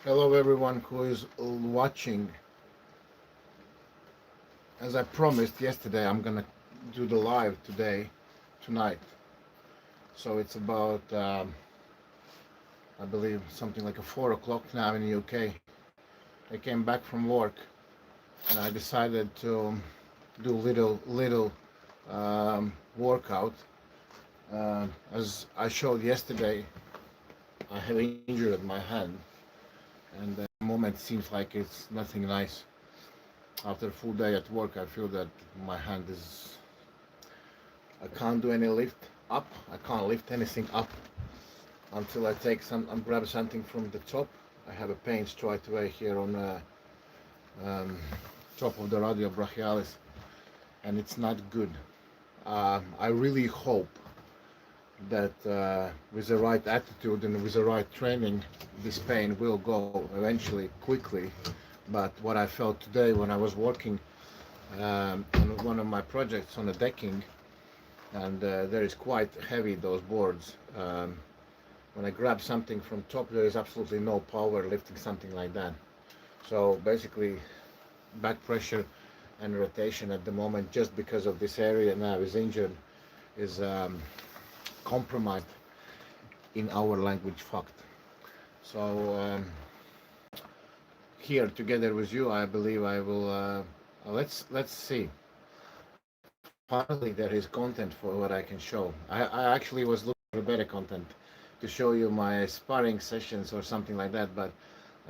Hello everyone who is watching. As I promised yesterday, I'm gonna do the live tonight. So it's about, I believe, something like a 4 o'clock now in the UK. I came back from work and I decided to do little workout. As I showed yesterday, I have injured my hand, and at the moment seems like it's nothing nice. After a full day at work, I feel that my hand is. I can't do any lift up. I can't lift anything up until I take some and grab something from the top. I have a pain straight away here on the um, top of the radio brachialis, and it's not good. I really hope that with the right attitude and with the right training, this pain will go eventually, quickly. But what I felt today when I was working on one of my projects on the decking, and there is quite heavy those boards. When I grab something from top, there is absolutely no power lifting something like that. So basically, back pressure and rotation at the moment, just because of this area now is injured, is compromised, in our language, fucked. So here together with you, I believe I will. Let's see. Finally, there is content for what I can show. I actually was looking for better content to show you my sparring sessions or something like that, but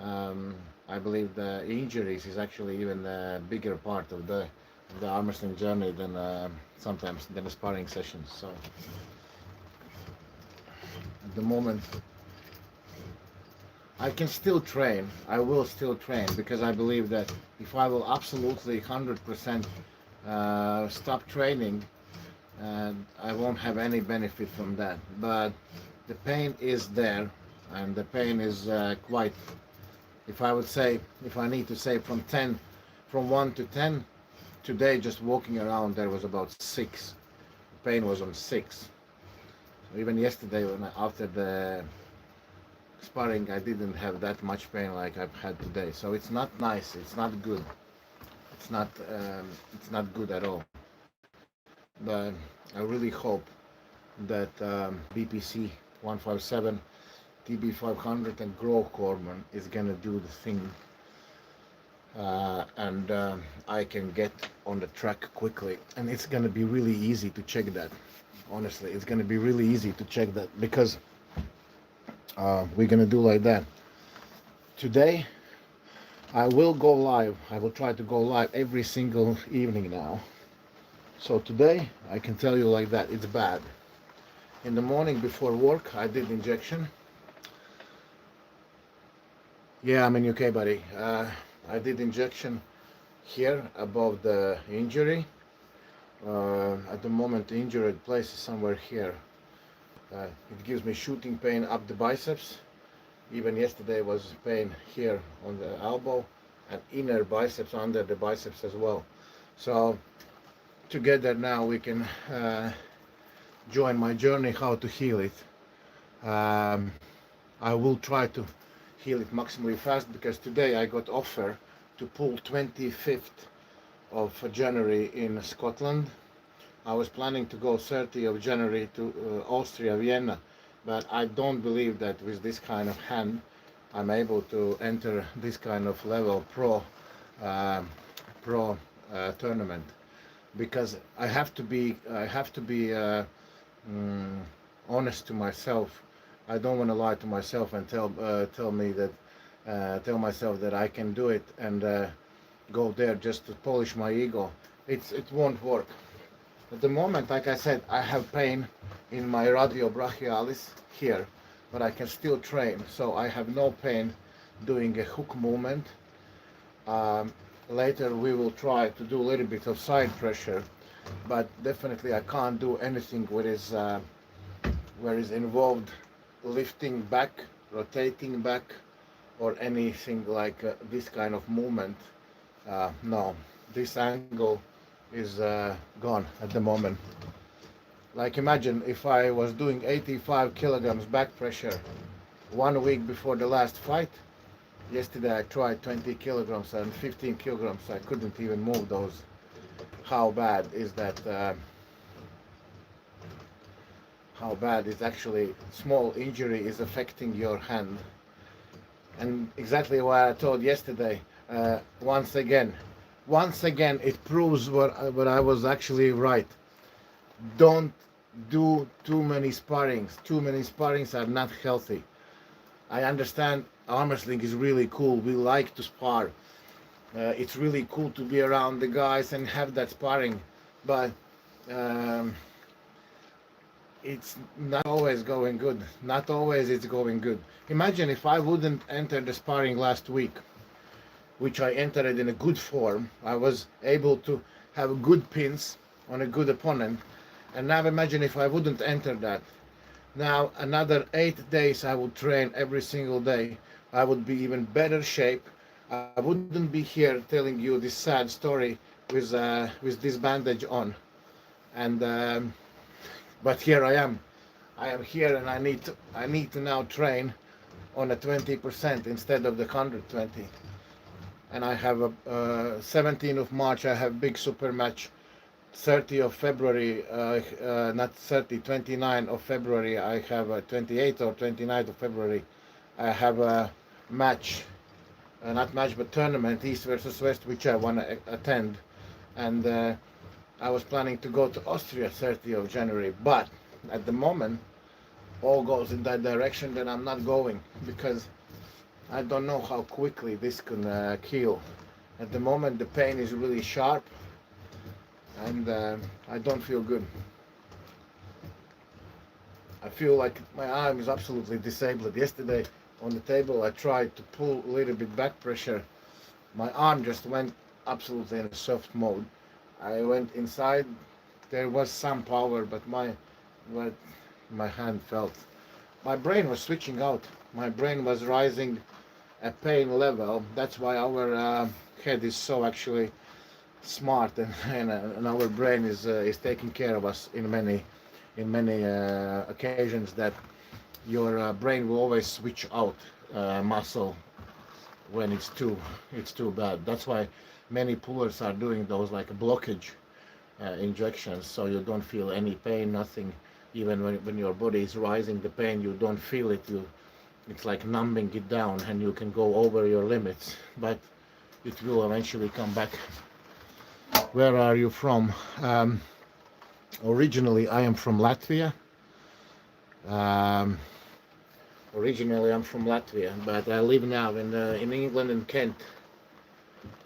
I believe the injuries is actually even a bigger part of the arm wrestling journey than sometimes than the sparring sessions. So at the moment, I can still train. I will still train because I believe that if I will absolutely 100% stop training, I won't have any benefit from that. But the pain is there, and the pain is quite. If I would say, if I need to say from 1 to 10, today just walking around there was about 6. The pain was on 6. So even yesterday, after the sparring, I didn't have that much pain like I've had today. So it's not nice. It's not good. It's not. It's not good at all. But I really hope that BPC 157, TB 500, and Grohormann is gonna do the thing, and I can get on the track quickly. And it's gonna be really easy to check that. Honestly, it's gonna be really easy to check that because we're gonna do like that. Today, I will go live. I will try to go live every single evening now. So today, I can tell you like that, it's bad. In the morning before work, I did injection. Yeah, I'm in UK, buddy. I did injection here above the injury. At the moment, the injured place is somewhere here. It gives me shooting pain up the biceps. Even yesterday was pain here on the elbow and inner biceps, under the biceps as well. So together now we can join my journey how to heal it. I will try to heal it maximally fast because today I got offer to pull 25th of January in Scotland. I was planning to go 30th of January to Austria, Vienna, but I don't believe that with this kind of hand I'm able to enter this kind of level uh, pro tournament, because I have to be honest to myself. I don't want to lie to myself and tell myself that I can do it and go there just to polish my ego. It won't work. At the moment, like I said, I have pain in my radio brachialis here, but I can still train. So I have no pain doing a hook movement. Um, Later we will try to do a little bit of side pressure, but definitely I can't do anything where is involved lifting back, rotating back, or anything like this kind of movement. No, this angle is gone at the moment. Like imagine if I was doing 85 kilograms back pressure 1 week before the last fight, Yesterday I tried 20 kilograms and 15 kilograms. I couldn't even move those. How bad is that? How bad is actually small injury is affecting your hand? And exactly what I told yesterday. Once again, it proves what I was actually right. Don't do too many sparrings. Too many sparrings are not healthy. I understand arm wrestling is really cool. We like to spar. It's really cool to be around the guys and have that sparring, but um, it's not always going good. Not always it's going good. Imagine if I wouldn't enter the sparring last week, which I entered in a good form. I was able to have good pins on a good opponent, and now imagine if I wouldn't enter that. Now another 8 days I would train every single day. I would be even better shape. I wouldn't be here telling you this sad story with this bandage on. And but here I am. I am here, and I need to now train on a 20% instead of the 120. And I have a 17th of March. I have big super match. 30th of February, not 30, 29th of February, I have a 28th or 29th of February, I have a match, not match but tournament, East versus West, which I want to attend. And I was planning to go to Austria 30th of January, but at the moment, all goes in that direction that I'm not going, because I don't know how quickly this can heal. At the moment, the pain is really sharp, and I don't feel good. I feel like my arm is absolutely disabled. Yesterday on the table I tried to pull a little bit back pressure. My arm just went absolutely in a soft mode. I went inside, there was some power, but my hand felt. My brain was switching out. My brain was rising a pain level. That's why our head is so actually smart, and our brain is taking care of us in many occasions, that your brain will always switch out muscle when it's too bad. That's why many pullers are doing those like blockage injections, so you don't feel any pain, nothing. Even when your body is rising the pain, you don't feel it. It's like numbing it down, and you can go over your limits, but it will eventually come back. Where are you from? Originally, I am from Latvia. Um, Originally, I'm from Latvia, but I live now in England and Kent.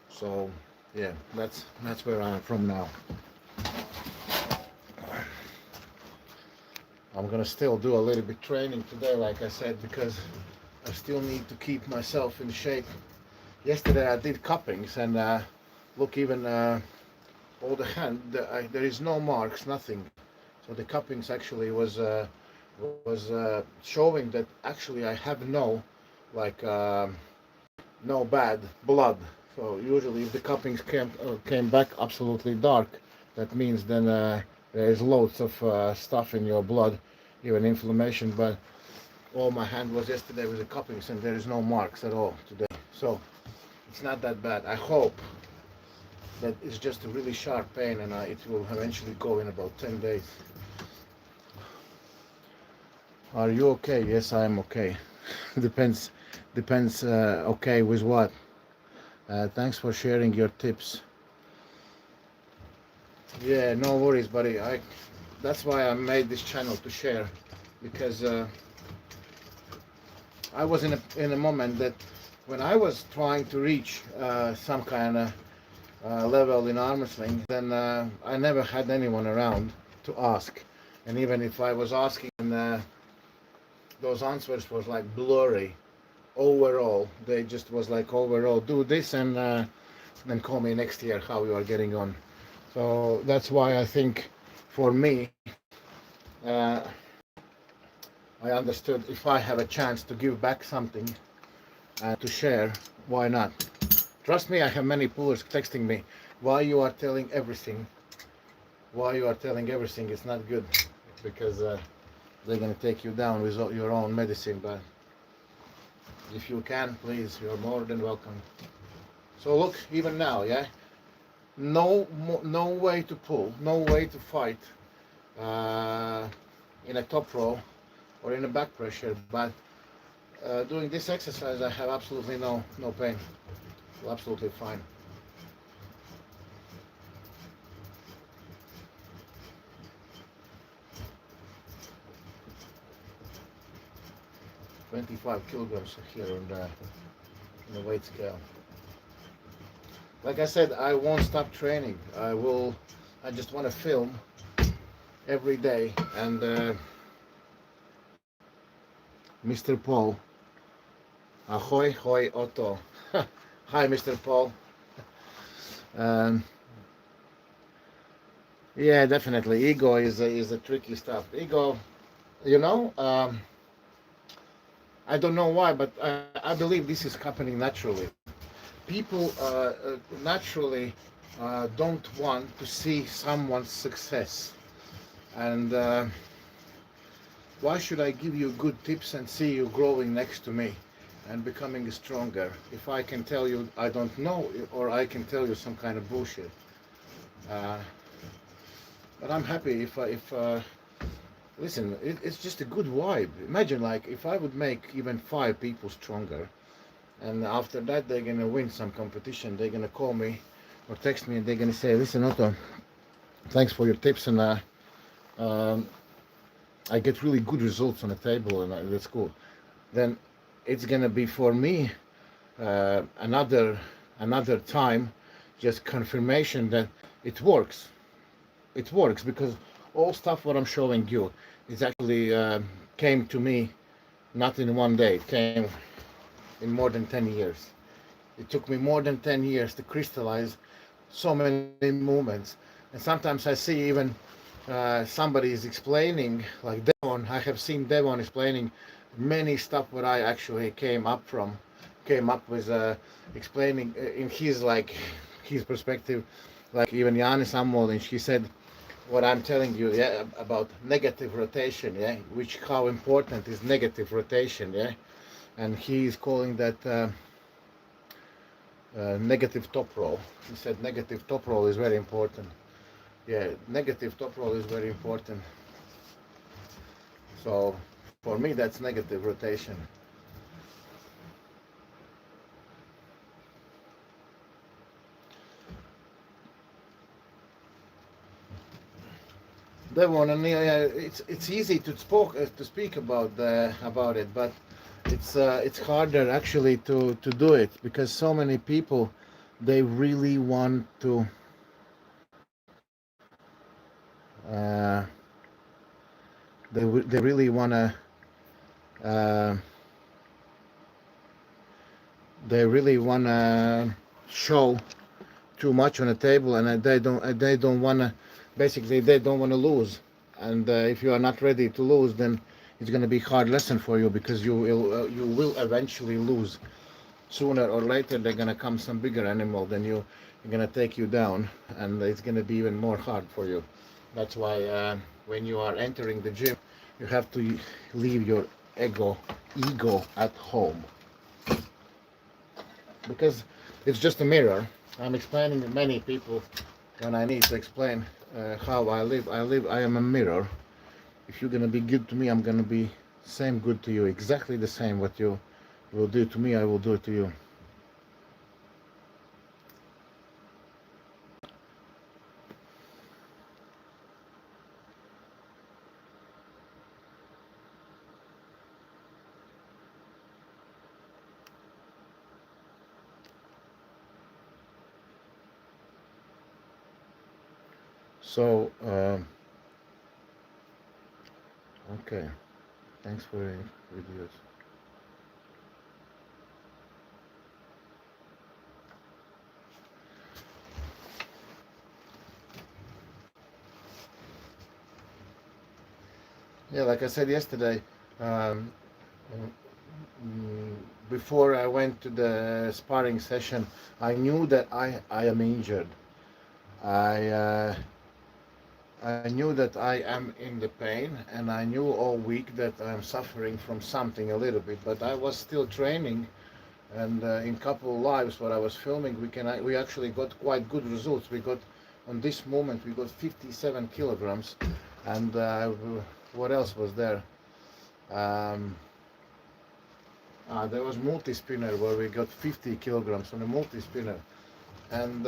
So, yeah, that's where I am from now. I'm gonna still do a little bit training today, like I said, because I still need to keep myself in shape. Yesterday I did cuppings, and look, even all the hand, there is no marks, nothing. So the cuppings actually was showing that actually I have no like no bad blood. So usually if the cuppings came back absolutely dark, that means then there is loads of stuff in your blood, even inflammation. But all my hand was yesterday with the cuppings, and there is no marks at all today. So it's not that bad. I hope that it's just a really sharp pain, and it will eventually go in about 10 days. Are you okay? Yes, I am okay. Depends okay with what. Thanks for sharing your tips. Yeah, no worries, buddy. That's why I made this channel, to share, because I was in a moment that when I was trying to reach some kind of level in arm wrestling, then I never had anyone around to ask. And even if I was asking, those answers was like blurry. Overall, they just was like, overall, do this, and then call me next year how you are getting on. So that's why I think, for me, I understood, if I have a chance to give back something and to share, why not? Trust me, I have many pullers texting me, why you are telling everything? Why you are telling everything? It's not good, because they're gonna take you down with your own medicine. But If you can, please, you're more than welcome. So look, even now, yeah, no way to pull, no way to fight uh, in a top row or in a back pressure, but doing this exercise, I have absolutely no pain. Feel absolutely fine. 25 kilograms here on the weight scale. Like I said, I won't stop training. I just want to film every day. And Mr. Paul, ahoy, hoy, Otto. Hi, Mr. Paul. Um, yeah, definitely. Ego is a tricky stuff. Ego, you know, I don't know why, but I believe this is happening naturally. People naturally don't want to see someone's success. And why should I give you good tips and see you growing next to me and becoming stronger if I can tell you I don't know, or I can tell you some kind of bullshit? Uh, but I'm happy if listen, it's just a good vibe. Imagine like if I would make even 5 people stronger, and after that they're gonna win some competition, they're gonna call me or text me and they're gonna say, listen, Otto, thanks for your tips, and um, I get really good results on the table, and that's cool. Then it's gonna be for me another time, just confirmation that it works. It works because all stuff what I'm showing you is actually came to me not in one day. It came in more than 10 years. It took me more than 10 years to crystallize so many movements. And sometimes I see even somebody is explaining, like Devon. I have seen Devon explaining many stuff what I actually came up with explaining in his like his perspective. Like even Yanis Amol, she said what I'm telling you, yeah, about negative rotation, yeah, which how important is negative rotation, yeah, and he is calling that negative top roll. He said negative top roll is very important. Yeah, negative top roll is very important. So for me, that's negative rotation. Devon, and it's easy to speak about it, but it's harder actually to do it because so many people they really want to uh, they really want to uh, they really want to show too much on the table, and they don't want to, basically they don't want to lose. And if you are not ready to lose, then it's going to be hard lesson for you because you will eventually lose. Sooner or later they're going to come some bigger animal than you, are going to take you down, and it's going to be even more hard for you. That's why when you are entering the gym, you have to leave your ego at home, because it's just a mirror. I'm explaining to many people when I need to explain how I live. I am a mirror. If you're gonna be good to me, I'm gonna be same good to you. Exactly the same. What you will do to me, I will do it to you. So, okay. Thanks for the videos. Yeah, like I said yesterday, um, before I went to the sparring session, I knew that I am injured. I I knew that I am in the pain, and I knew all week that I'm suffering from something a little bit, but I was still training. And in couple lives what I was filming, we actually got quite good results. We got, on this moment, we got 57 kilograms. And what else was there? um, there was multi-spinner where we got 50 kilograms on a multi-spinner. And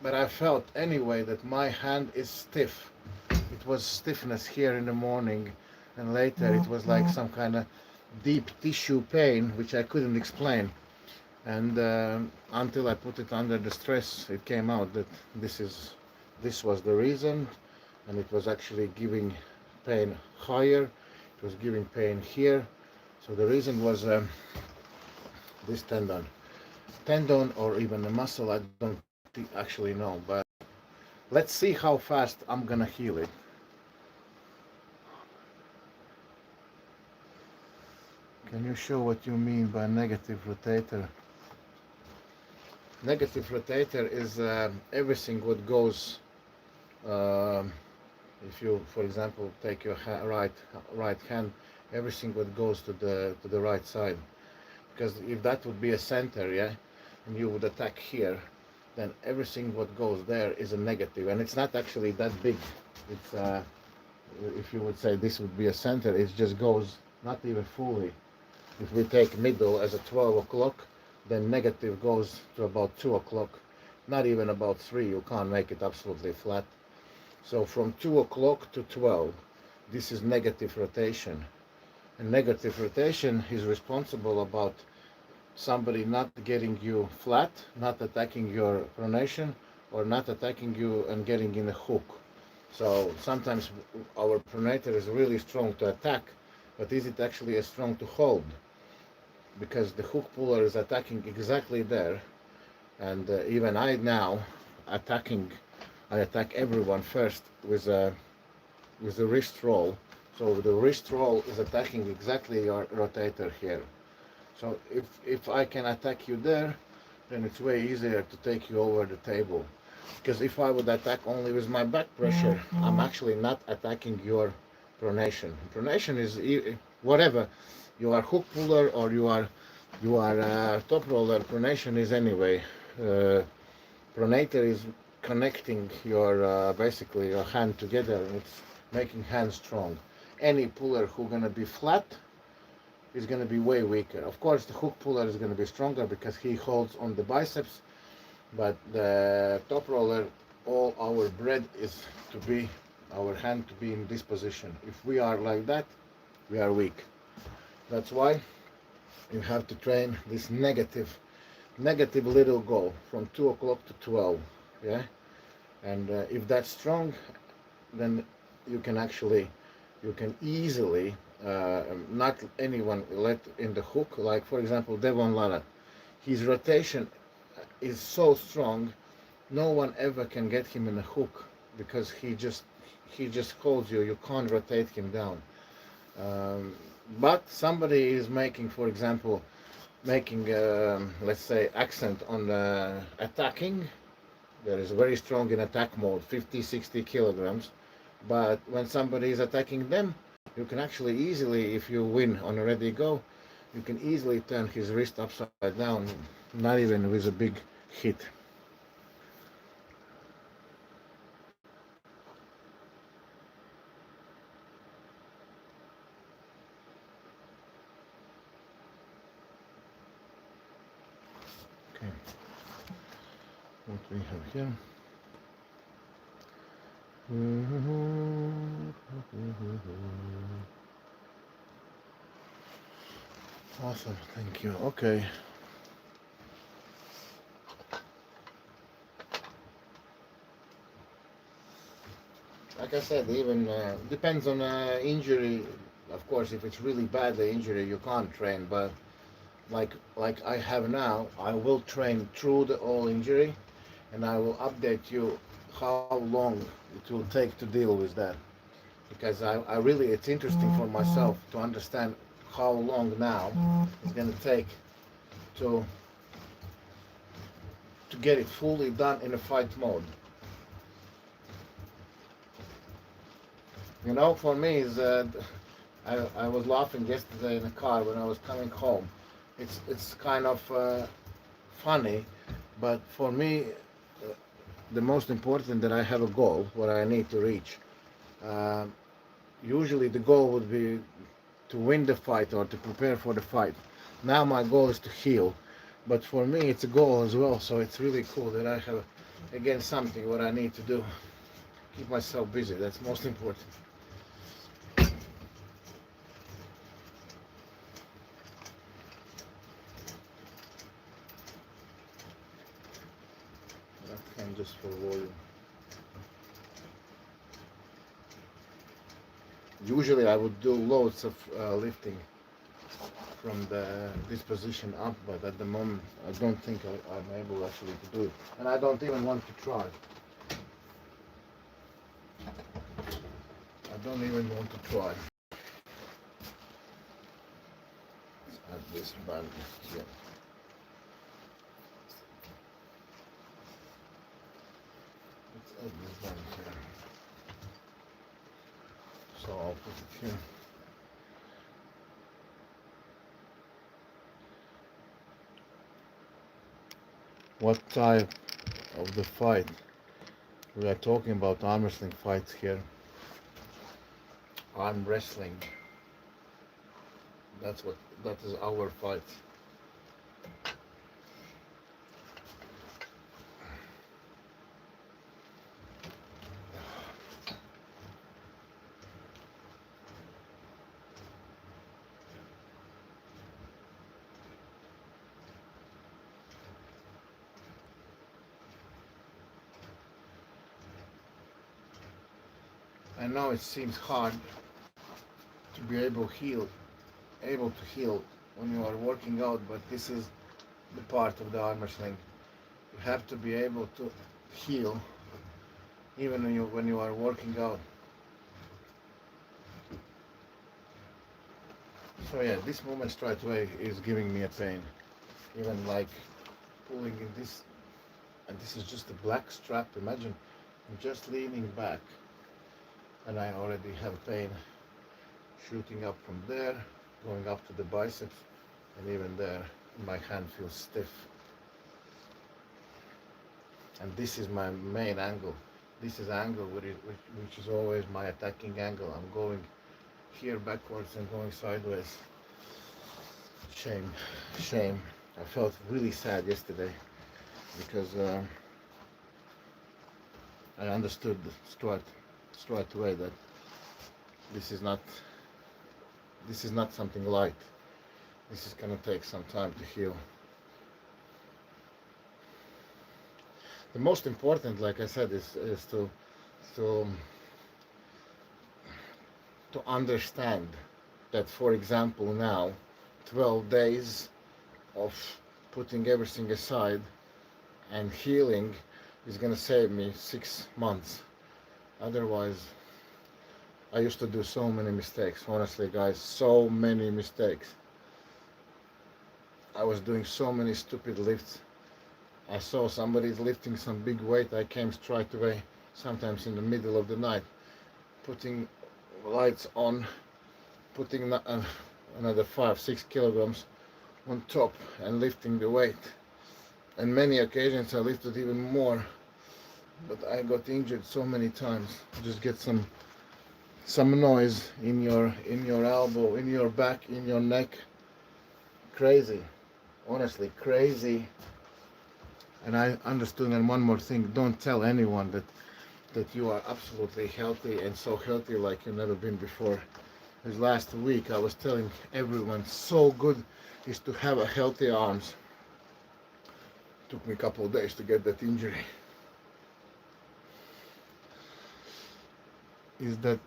but I felt anyway that my hand is stiff. It was stiffness here in the morning, and later it was like some kind of deep tissue pain which I couldn't explain. And until I put it under the stress, it came out that this was the reason. And it was actually giving pain higher, it was giving pain here. So the reason was this tendon or even a muscle. I don't actually know, but let's see how fast I'm gonna heal it. Can you show what you mean by negative rotator? Negative rotator is everything what goes, if you, for example, take your right hand, everything what goes to the right side. Because if that would be a center, yeah, and you would attack here, then everything what goes there is a negative, and it's not actually that big. It's if you would say this would be a center, it just goes not even fully. If we take middle as a 12 o'clock, then negative goes to about 2 o'clock, not even about 3. You can't make it absolutely flat. So from 2 o'clock to 12, this is negative rotation. And negative rotation is responsible about somebody not getting you flat, not attacking your pronation, or not attacking you and getting in a hook. So sometimes our pronator is really strong to attack, but is it actually as strong to hold? Because the hook puller is attacking exactly there. And even I now I attack everyone first with a wrist roll. So the wrist roll is attacking exactly your rotator here. So if I can attack you there, then it's way easier to take you over the table. Because if I would attack only with my back pressure, I'm actually not attacking your pronation. Pronation is whatever. You are hook puller or you are top roller. Pronation is anyway. Pronator is connecting your basically your hand together, and it's making hand strong. Any puller who's gonna be flat is gonna be way weaker. Of course, the hook puller is gonna be stronger because he holds on the biceps, but the top roller, all our bread is to be our hand to be in this position. If we are like that, we are weak. That's why you have to train this negative little goal from 2 o'clock to 12, yeah. And if that's strong, then you can easily not anyone let in the hook. Like for example, Devon Lara, his rotation is so strong, no one ever can get him in a hook because he just holds you. You can't rotate him down. But somebody is making, for example, let's say accent on attacking. There is very strong in attack mode, 50-60 kilograms. But when somebody is attacking them, you can actually easily, if you win on a ready go, you can easily turn his wrist upside down, not even with a big hit. Okay, what we have here. Awesome, thank you. Okay. Like I said, even depends on injury. Of course, if it's really bad, the injury, you can't train. But like I have now, I will train through the whole injury, and I will update you how long it will take to deal with that. Because I really, it's interesting for myself to understand how long now it's going to take to get it fully done in a fight mode. You know, for me, is I was laughing yesterday in the car when I was coming home. It's kind of funny, but for me, the most important that I have a goal what I need to reach. Uh, Usually, the goal would be to win the fight or to prepare for the fight. Now my goal is to heal, but for me it's a goal as well. So it's really cool that I have again something what I need to do. Keep myself busy. That's most important. And just for volume. Usually I would do loads of lifting from this position up, but at the moment I don't think I'm able actually to do it, and I don't even want to try. I don't even want to try. Let's add this band here. Let's add this band here. So I'll put it here. What type of the fight? We are talking about arm wrestling fights here. Arm wrestling. That is our fight. I know it seems hard to be able to heal when you are working out, but this is the part of the arm wrestling. You have to be able to heal even when you are working out. So yeah, this movement straight away is giving me a pain. Even like pulling in this, and this is just a black strap. Imagine I'm just leaning back and I already have pain shooting up from there, going up to the biceps, and even there my hand feels stiff. And this is my main angle. This is angle which is always my attacking angle. I'm going here backwards and going sideways. Shame, shame. I felt really sad yesterday because I understood straight away that this is not something light. This is gonna take some time to heal. The most important, like I said, is to understand that, for example, now 12 days of putting everything aside and healing is gonna save me 6 months. Otherwise, I used to do so many mistakes. Honestly, guys, so many mistakes. I was doing so many stupid lifts. I saw somebody lifting some big weight. I came straight away, sometimes in the middle of the night, putting lights on, putting another 5-6 kilograms on top and lifting the weight. And many occasions I lifted even more, but I got injured so many times. Just get some noise in your elbow, in your back, in your neck. Crazy, honestly, crazy. And I understood. And one more thing: don't tell anyone that you are absolutely healthy and so healthy like you've never been before. Because last week I was telling everyone so good is to have a healthy arms. Took me a couple of days to get that injury. Is that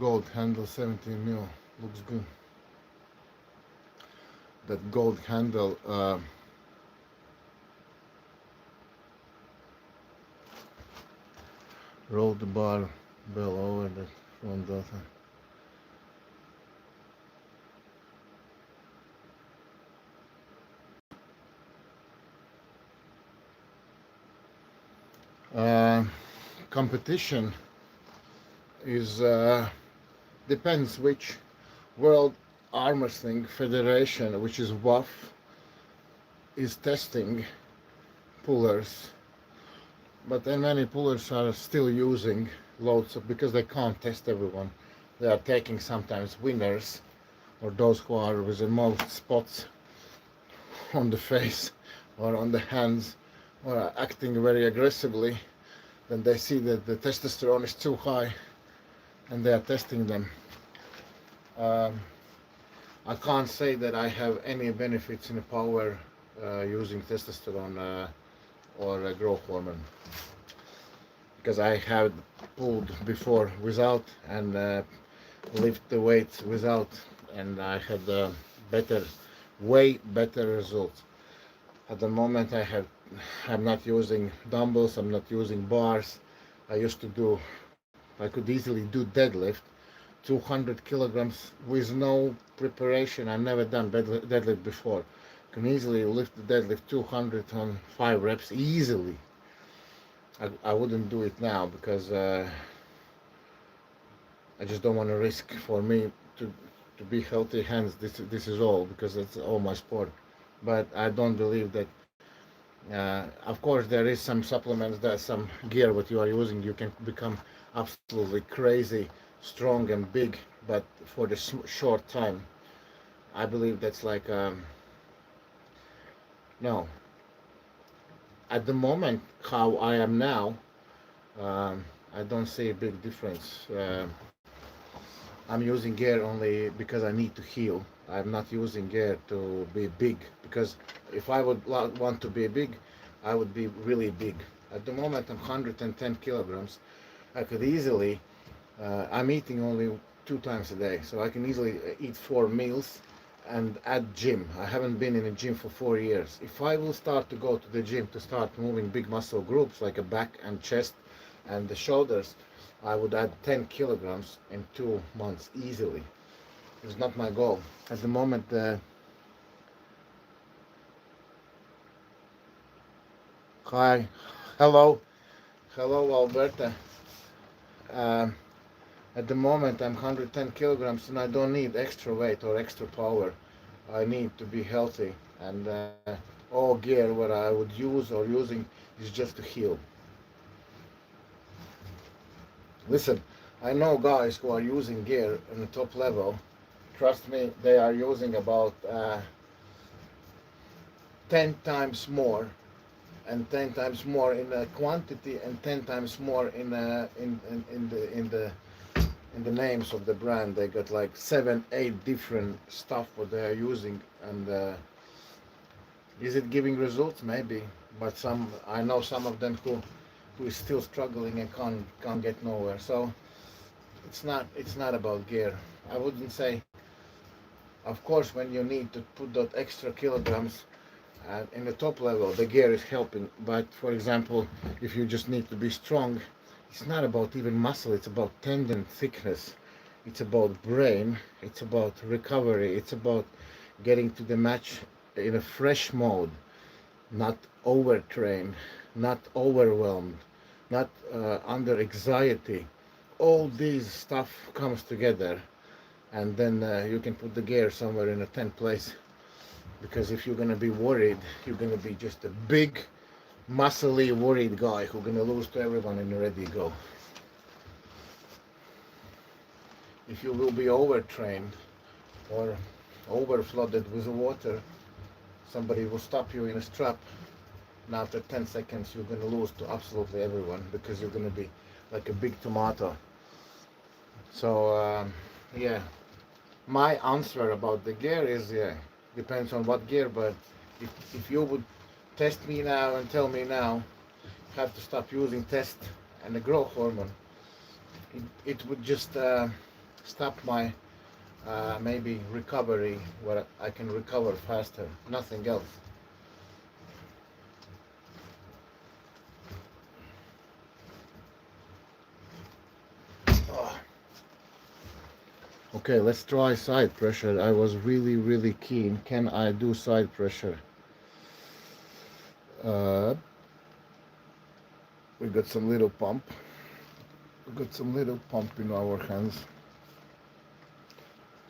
gold handle 17 mil? Looks good. That gold handle roll the bar bell over the front button. Competition is depends which World Armwrestling Federation, which is WAF, is testing pullers. But then many pullers are still using loads because they can't test everyone. They are taking sometimes winners or those who are with the most spots on the face or on the hands or are acting very aggressively. Then they see that the testosterone is too high and they are testing them. I can't say that I have any benefits in the power using testosterone or growth hormone, because I have pulled before without and lift the weights without, and I had better, way better results. At the moment I'm not using dumbbells, I'm not using bars. I could easily do deadlift 200 kilograms with no preparation. I've never done deadlift before. Can easily lift the deadlift 200 on 5 reps easily. I wouldn't do it now because I just don't want to risk for me to be healthy. Hence, this is all, because it's all my sport. But I don't believe that. Of course, there is some supplements, there's some gear what you are using. You can become absolutely crazy, strong and big, but for the short time. I believe that's like no. At the moment, how I am now, I don't see a big difference. I'm using gear only because I need to heal. I'm not using gear to be big, because if I would want to be big, I would be really big. At the moment, I'm 110 kilograms. I could easily, I'm eating only 2 times a day, so I can easily eat 4 meals and add gym. I haven't been in a gym for 4 years. If I will start to go to the gym to start moving big muscle groups like a back and chest and the shoulders, I would add 10 kilograms in 2 months easily. It's not my goal. At the moment, hi, hello, Alberta. Um, at the moment, I'm 110 kilograms and I don't need extra weight or extra power. I need to be healthy, and all gear what I would use or using is just to heal. Listen, I know guys who are using gear on the top level. Trust me, they are using about 10 times more, and 10 times more in quantity, and 10 times more in the names of the brand. They got like 7, 8 different stuff what they are using, and is it giving results? Maybe, but I know some of them who is still struggling and can't get nowhere. So it's not about gear. I wouldn't say. Of course, when you need to put that extra kilograms in the top level, the gear is helping. But for example, if you just need to be strong, it's not about even muscle. It's about tendon thickness. It's about brain. It's about recovery. It's about getting to the match in a fresh mode, not overtrained, not overwhelmed, not under anxiety. All these stuff comes together, and then you can put the gear somewhere in a 10th place. Because if you're gonna be worried, you're gonna be just a big, muscly, worried guy who's gonna lose to everyone and ready to go. If you will be overtrained or overflooded with water, somebody will stop you in a strap, and after 10 seconds you're gonna lose to absolutely everyone, because you're gonna be like a big tomato. So yeah, my answer about the gear is, yeah, depends on what gear. But if you would test me now and tell me now have to stop using test and the growth hormone, it would just stop my maybe recovery, where I can recover faster, nothing else. Oh. Okay, let's try side pressure. I was really keen. Can I do side pressure? We got some little pump. We got some little pump in our hands.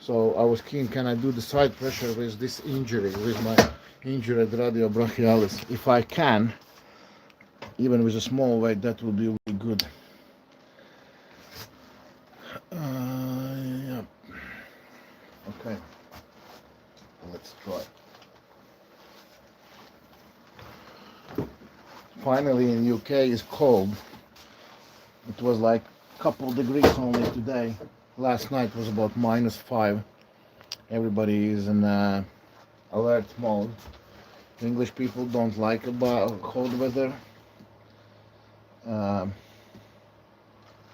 So I was keen, can I do the side pressure with this injury, with my injured radio brachialis? If I can, even with a small weight, that will be really good. Yeah. Okay, let's try. Finally in UK it's cold. It was like a couple degrees only today. Last night was about -5. Everybody is in alert mode. English people don't like about cold weather. Um,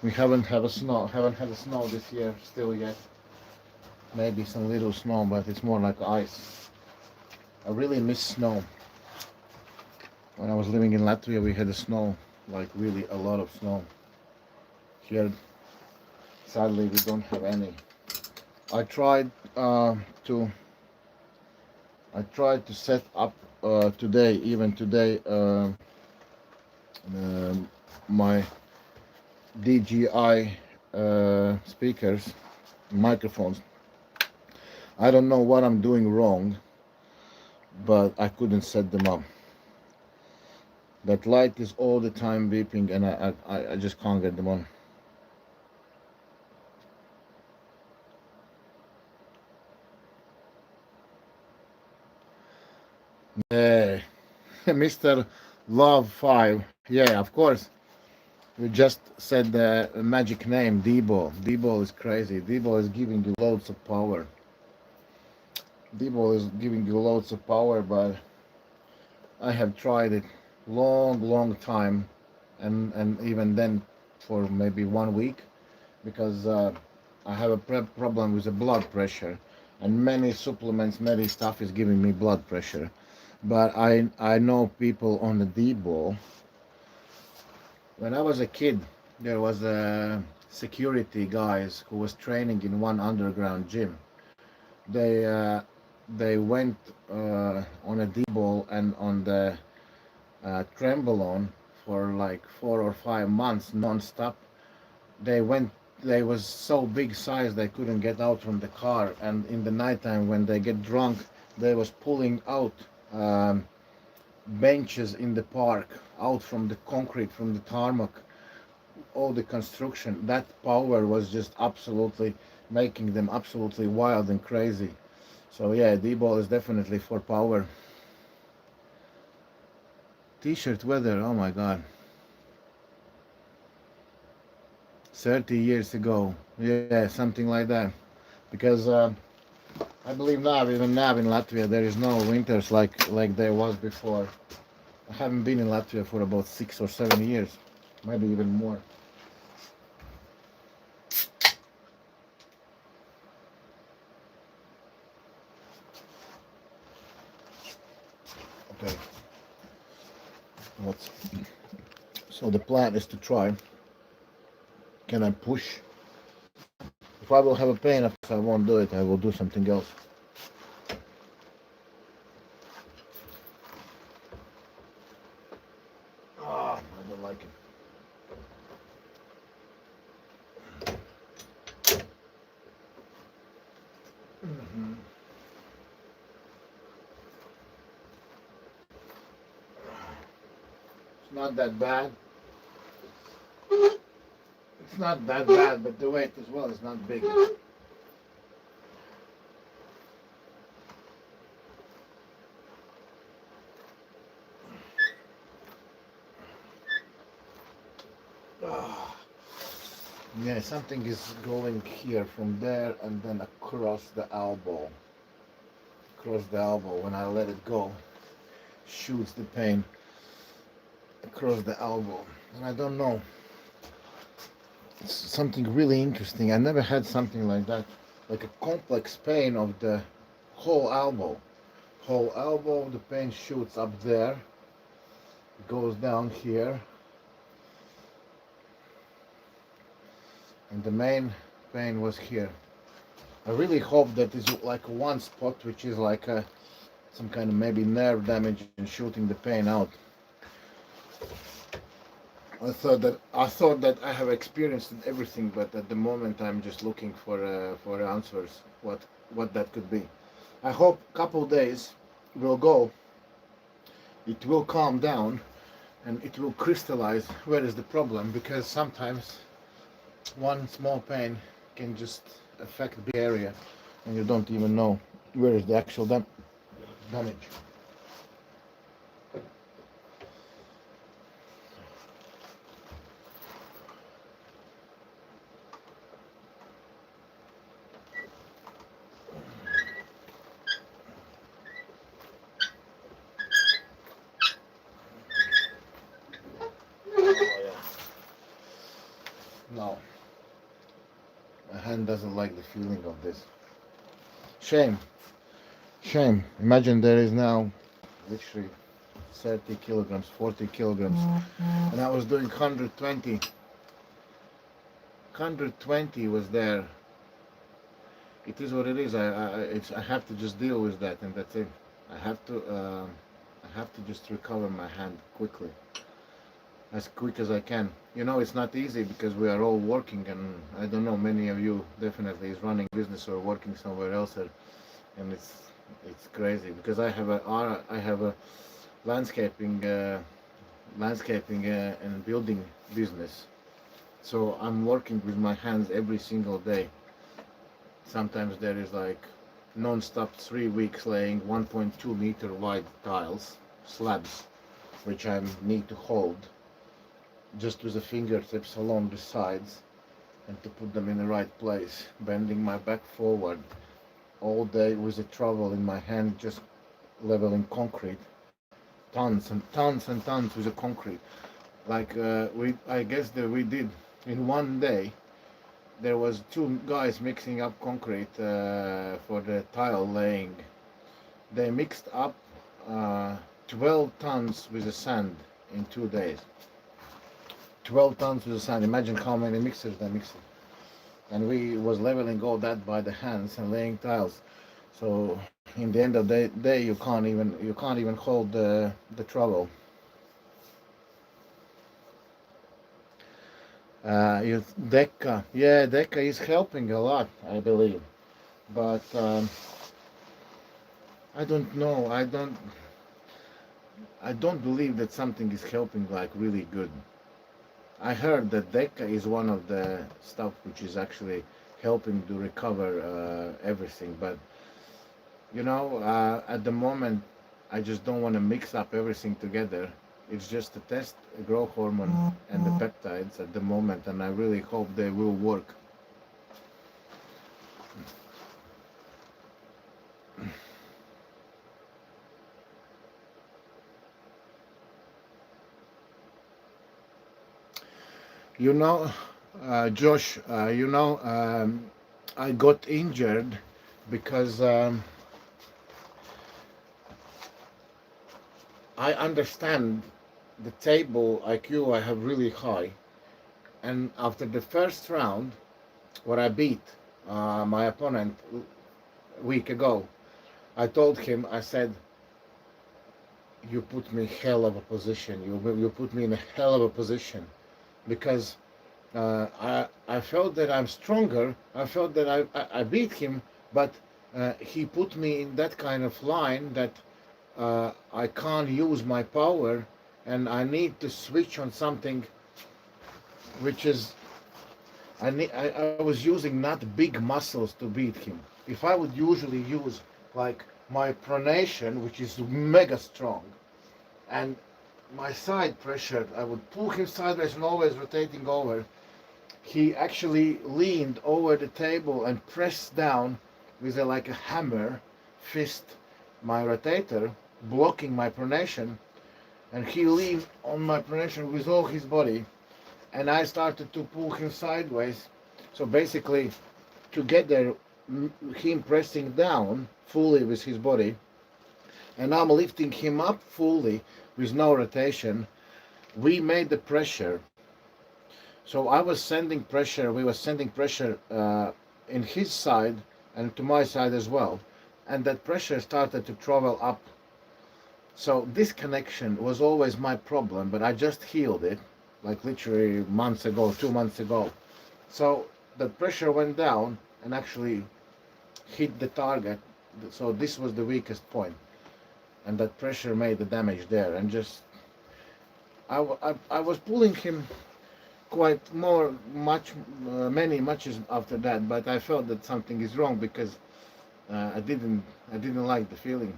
we haven't had a snow this year still yet. Maybe some little snow, but it's more like ice. I really miss snow. When I was living in Latvia, we had a snow, like really a lot of snow. Here, sadly, we don't have any. I tried to set up today, even today, my DJI speakers, microphones. I don't know what I'm doing wrong, but I couldn't set them up. That light is all the time beeping, and I just can't get them on. Hey, Mr. Love 5. Yeah, of course. You just said the magic name, D-ball. D-ball is crazy. D-ball is giving you loads of power. D-ball is giving you loads of power, but I have tried it long time, and even then for maybe 1 week, because I have a problem with the blood pressure, and many supplements, many stuff is giving me blood pressure. But I know people on the D-ball. When I was a kid, there was a security guys who was training in one underground gym. They went on a D-ball and on the trembolone for like 4 or 5 months non-stop. They went. They was so big size they couldn't get out from the car, and in the nighttime when they get drunk, they was pulling out benches in the park, out from the concrete, from the tarmac, all the construction. That power was just absolutely making them absolutely wild and crazy. So yeah, D-ball is definitely for power. T-shirt weather, oh my god. 30 years ago, yeah, something like that. Because I believe now, even now in Latvia, there is no winters like there was before. I haven't been in Latvia for about 6 or 7 years, maybe even more. Okay. Let's. So the plan is to try. Can I push? If I will have a pain, if I won't do it, I will do something else. Ah, I don't like it. It's not that bad. It's not that bad, but the weight as well is not big. Yeah, something is going here from there and then across the elbow. Across the elbow, when I let it go, shoots the pain across the elbow. And I don't know. It's something really interesting. I never had something like that. Like a complex pain of the whole elbow. Whole elbow, the pain shoots up there, goes down here. And the main pain was here. I really hope that it's like one spot which is like some kind of maybe nerve damage and shooting the pain out. I thought that I have experienced everything, but at the moment I'm just looking for answers. What that could be. I hope couple days will go. It will calm down and it will crystallize where is the problem, because sometimes one small pain can just affect big area and you don't even know where is the actual damage. Oh, yeah. No, my hand doesn't like the feeling of this. Shame, shame. Imagine there is now literally 30 kilograms, 40 kilograms, and I was doing 120. 120 was there. It is what it is. I have to just deal with that, and that's it. I have to, I have to just recover my hand quickly, as quick as I can. You know, it's not easy because we are all working, and I don't know, many of you definitely is running business or working somewhere else, and it's crazy because I have a landscaping, and building business. So I'm working with my hands every single day. Sometimes there is like non-stop 3 weeks laying 1.2 meter wide tiles, slabs, which I need to hold just with the fingertips along the sides and to put them in the right place, bending my back forward all day with the trowel in my hand, just leveling concrete, tons and tons and tons with the concrete. Like I guess that we did in one day. There was two guys mixing up concrete for the tile laying. They mixed up uh, 12 tons with the sand in 2 days. 12 tons with the sand. Imagine how many mixers they mixed. And we was leveling all that by the hands and laying tiles. So in the end of the day, you can't even hold the trowel. Deca, yeah, Deca is helping a lot, I believe. But I don't know. I don't believe that something is helping like really good. I heard that Deca is one of the stuff which is actually helping to recover everything. But at the moment, I just don't want to mix up everything together. It's just to test growth hormone and the peptides at the moment, and I really hope they will work. You know, Josh, I got injured because I understand the table IQ I have really high. And after the first round, where I beat my opponent a week ago, I told him, I said, you put me hell of a position. You put me in a hell of a position because I felt that I'm stronger. I felt that I beat him, but he put me in that kind of line that I can't use my power, and I need to switch on something which is I was using not big muscles to beat him. If I would usually use like my pronation, which is mega strong, and my side pressure, I would pull him sideways and always rotating over. He actually leaned over the table and pressed down with like a hammer fist my rotator, blocking my pronation, and he leaned on my pronation with all his body, and I started to pull him sideways. So basically, together, him pressing down fully with his body, and I'm lifting him up fully with no rotation, we made the pressure. So I was sending pressure, we were sending pressure in his side and to my side as well. And that pressure started to travel up. So this connection was always my problem, but I just healed it. like literally months ago, 2 months ago. So the pressure went down and actually hit the target. So this was the weakest point, and that pressure made the damage there. And just I was pulling him quite many matches after that, but I felt that something is wrong because I didn't like the feeling.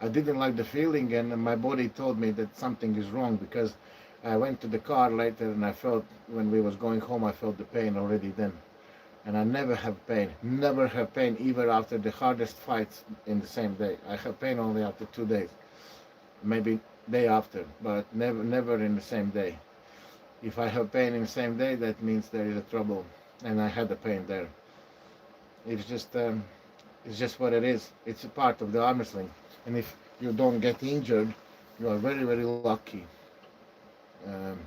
I didn't like the feeling, and my body told me that something is wrong because I went to the car later and I felt when we was going home, I felt the pain already then. And I never have pain even after the hardest fights in the same day. I have pain only after 2 days, maybe day after, but never in the same day. If I have pain in the same day, that means there is a trouble, and I had the pain there. It's just it's just what it is. It's a part of the arm wrestling, and if you don't get injured, you are very lucky. Um,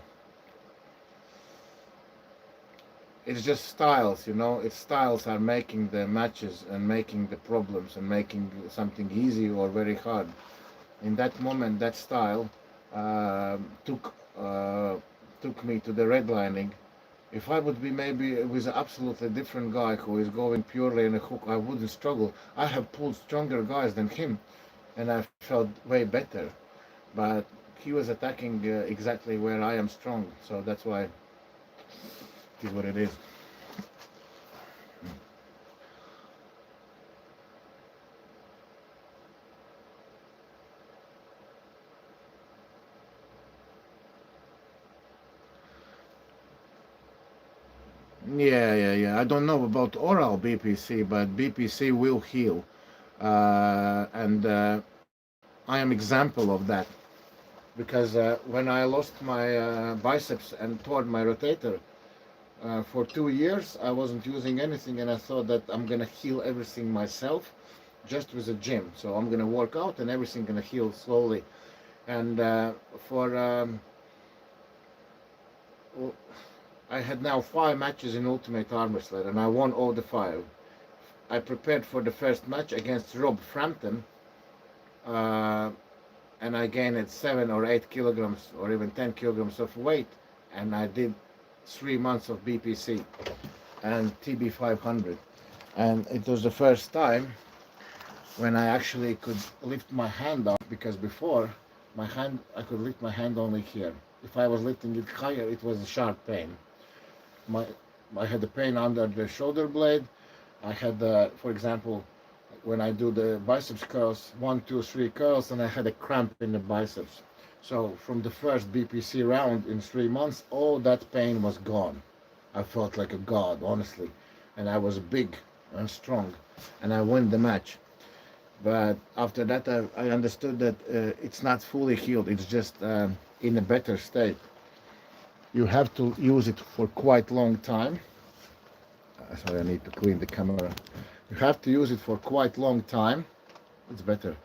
it's just styles, It's styles are making the matches and making the problems and making something easy or very hard. In that moment, that style uh, took uh, took me to the redlining. If I would be maybe with an absolutely different guy who is going purely in a hook, I wouldn't struggle. I have pulled stronger guys than him, and I felt way better. But he was attacking exactly where I am strong, so that's why it is what it is. Yeah. I don't know about oral BPC, but BPC will heal, and I am example of that because when I lost my biceps and tore my rotator for 2 years, I wasn't using anything, and I thought that I'm gonna heal everything myself, just with a gym. So I'm gonna work out, and everything gonna heal slowly. And for I had now 5 matches in Ultimate Arm Wrestler, and I won all the 5. I prepared for the first match against Rob Frampton, uh, and I gained 7 or 8 kilograms or even 10 kilograms of weight, and I did 3 months of BPC and TB 500, and it was the first time when I actually could lift my hand up, because before I could lift my hand only here. If I was lifting it higher, it was a sharp pain. My I had the pain under the shoulder blade. I had, for example, when I do the biceps curls, 1, 2, 3 curls, and I had a cramp in the biceps. So from the first BPC round in 3 months, all that pain was gone. I felt like a god, honestly, and I was big and strong, and I won the match. But after that, I understood that it's not fully healed. It's just in a better state. You have to use it for quite long time. Sorry, I need to clean the camera. You have to use it for quite long time. It's better,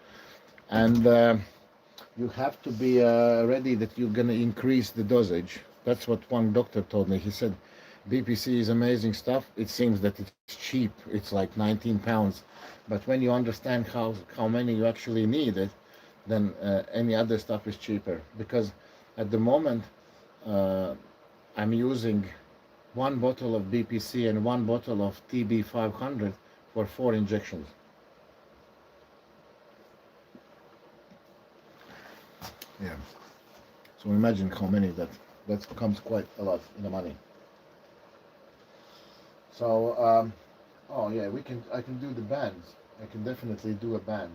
and you have to be ready that you're gonna increase the dosage. That's what one doctor told me. He said, BPC is amazing stuff. It seems that it's cheap. It's like 19 pounds. But when you understand how many you actually need it, then any other stuff is cheaper. Because at the moment, uh, I'm using 1 bottle of BPC and 1 bottle of TB 500 for 4 injections. Yeah. So imagine how many that comes quite a lot in the money. So oh yeah, I can do the bands. I can definitely do a band.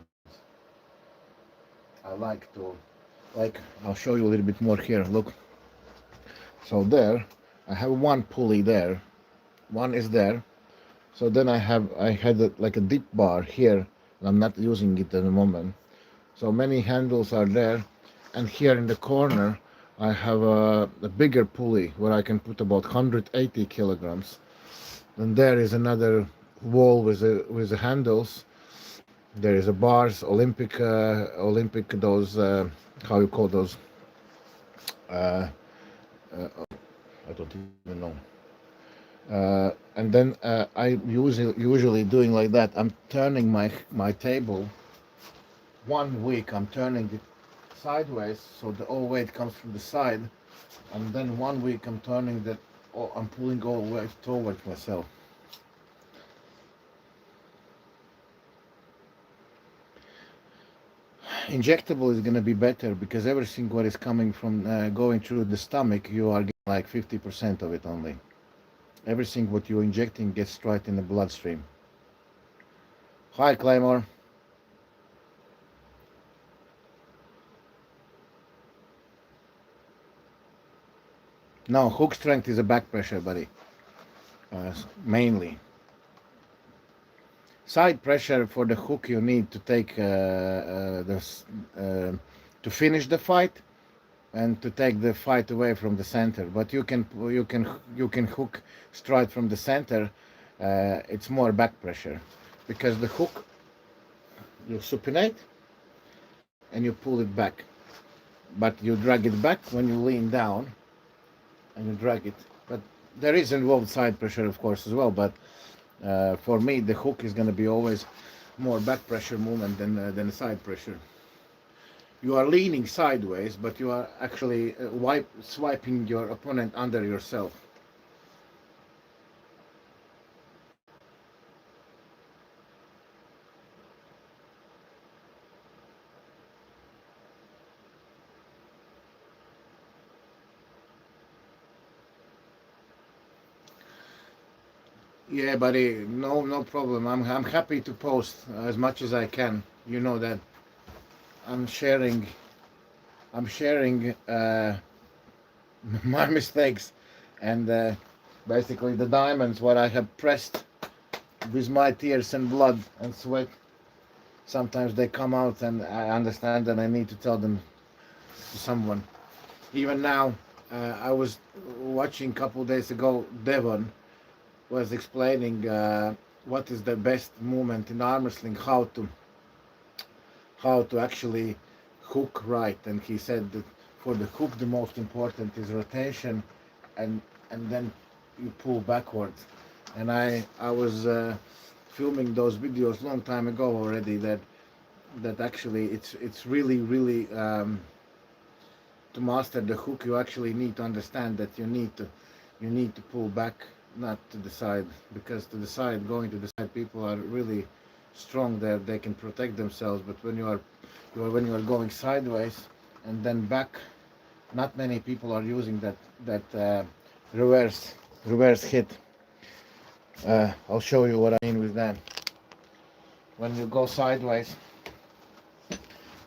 I like to, like, I'll show you a little bit more here. Look. So there, I have one pulley there. One is there. So then I had like a dip bar here, and I'm not using it at the moment. So many handles are there, and here in the corner I have a bigger pulley where I can put about 180 kilograms. Then there is another wall with the handles. There is a bars, Olympic those how you call those? Uh, I don't even know. And then I usually doing like that. I'm turning my table. 1 week I'm turning it sideways, so the all weight comes from the side, And then 1 week I'm turning that, oh, I'm pulling all the way towards myself. Injectable is going to be better because everything what is coming from going through the stomach, you are getting like 50% of it only. Everything what you're injecting gets straight in the bloodstream. Hi, Claymore. No, hook strength is a back pressure, buddy. Mainly. Side pressure for the hook you need to take to finish the fight and to take the fight away from the center. But you can hook straight from the center. It's more back pressure because the hook you supinate and you pull it back, but you drag it back when you lean down and you drag it. But there is involved side pressure, of course, as well. But for me, the hook is going to be always more back pressure movement than side pressure. You are leaning sideways, but you are actually swiping your opponent under yourself. Yeah, buddy, no problem. I'm happy to post as much as I can. You know that I'm sharing my mistakes and basically the diamonds what I have pressed with my tears and blood and sweat. Sometimes they come out and I understand that I need to tell them to someone. Even now, I was watching a couple of days ago, Devon was explaining what is the best movement in arm wrestling, how to actually hook right, and he said that for the hook the most important is rotation and then you pull backwards. And I was filming those videos long time ago already, that actually it's really to master the hook you actually need to understand that you need to pull back, not to the side, because to the side, going to the side, people are really strong there, they can protect themselves. But when you are going sideways and then back, not many people are using that reverse hit. I'll show you what I mean with that. When you go sideways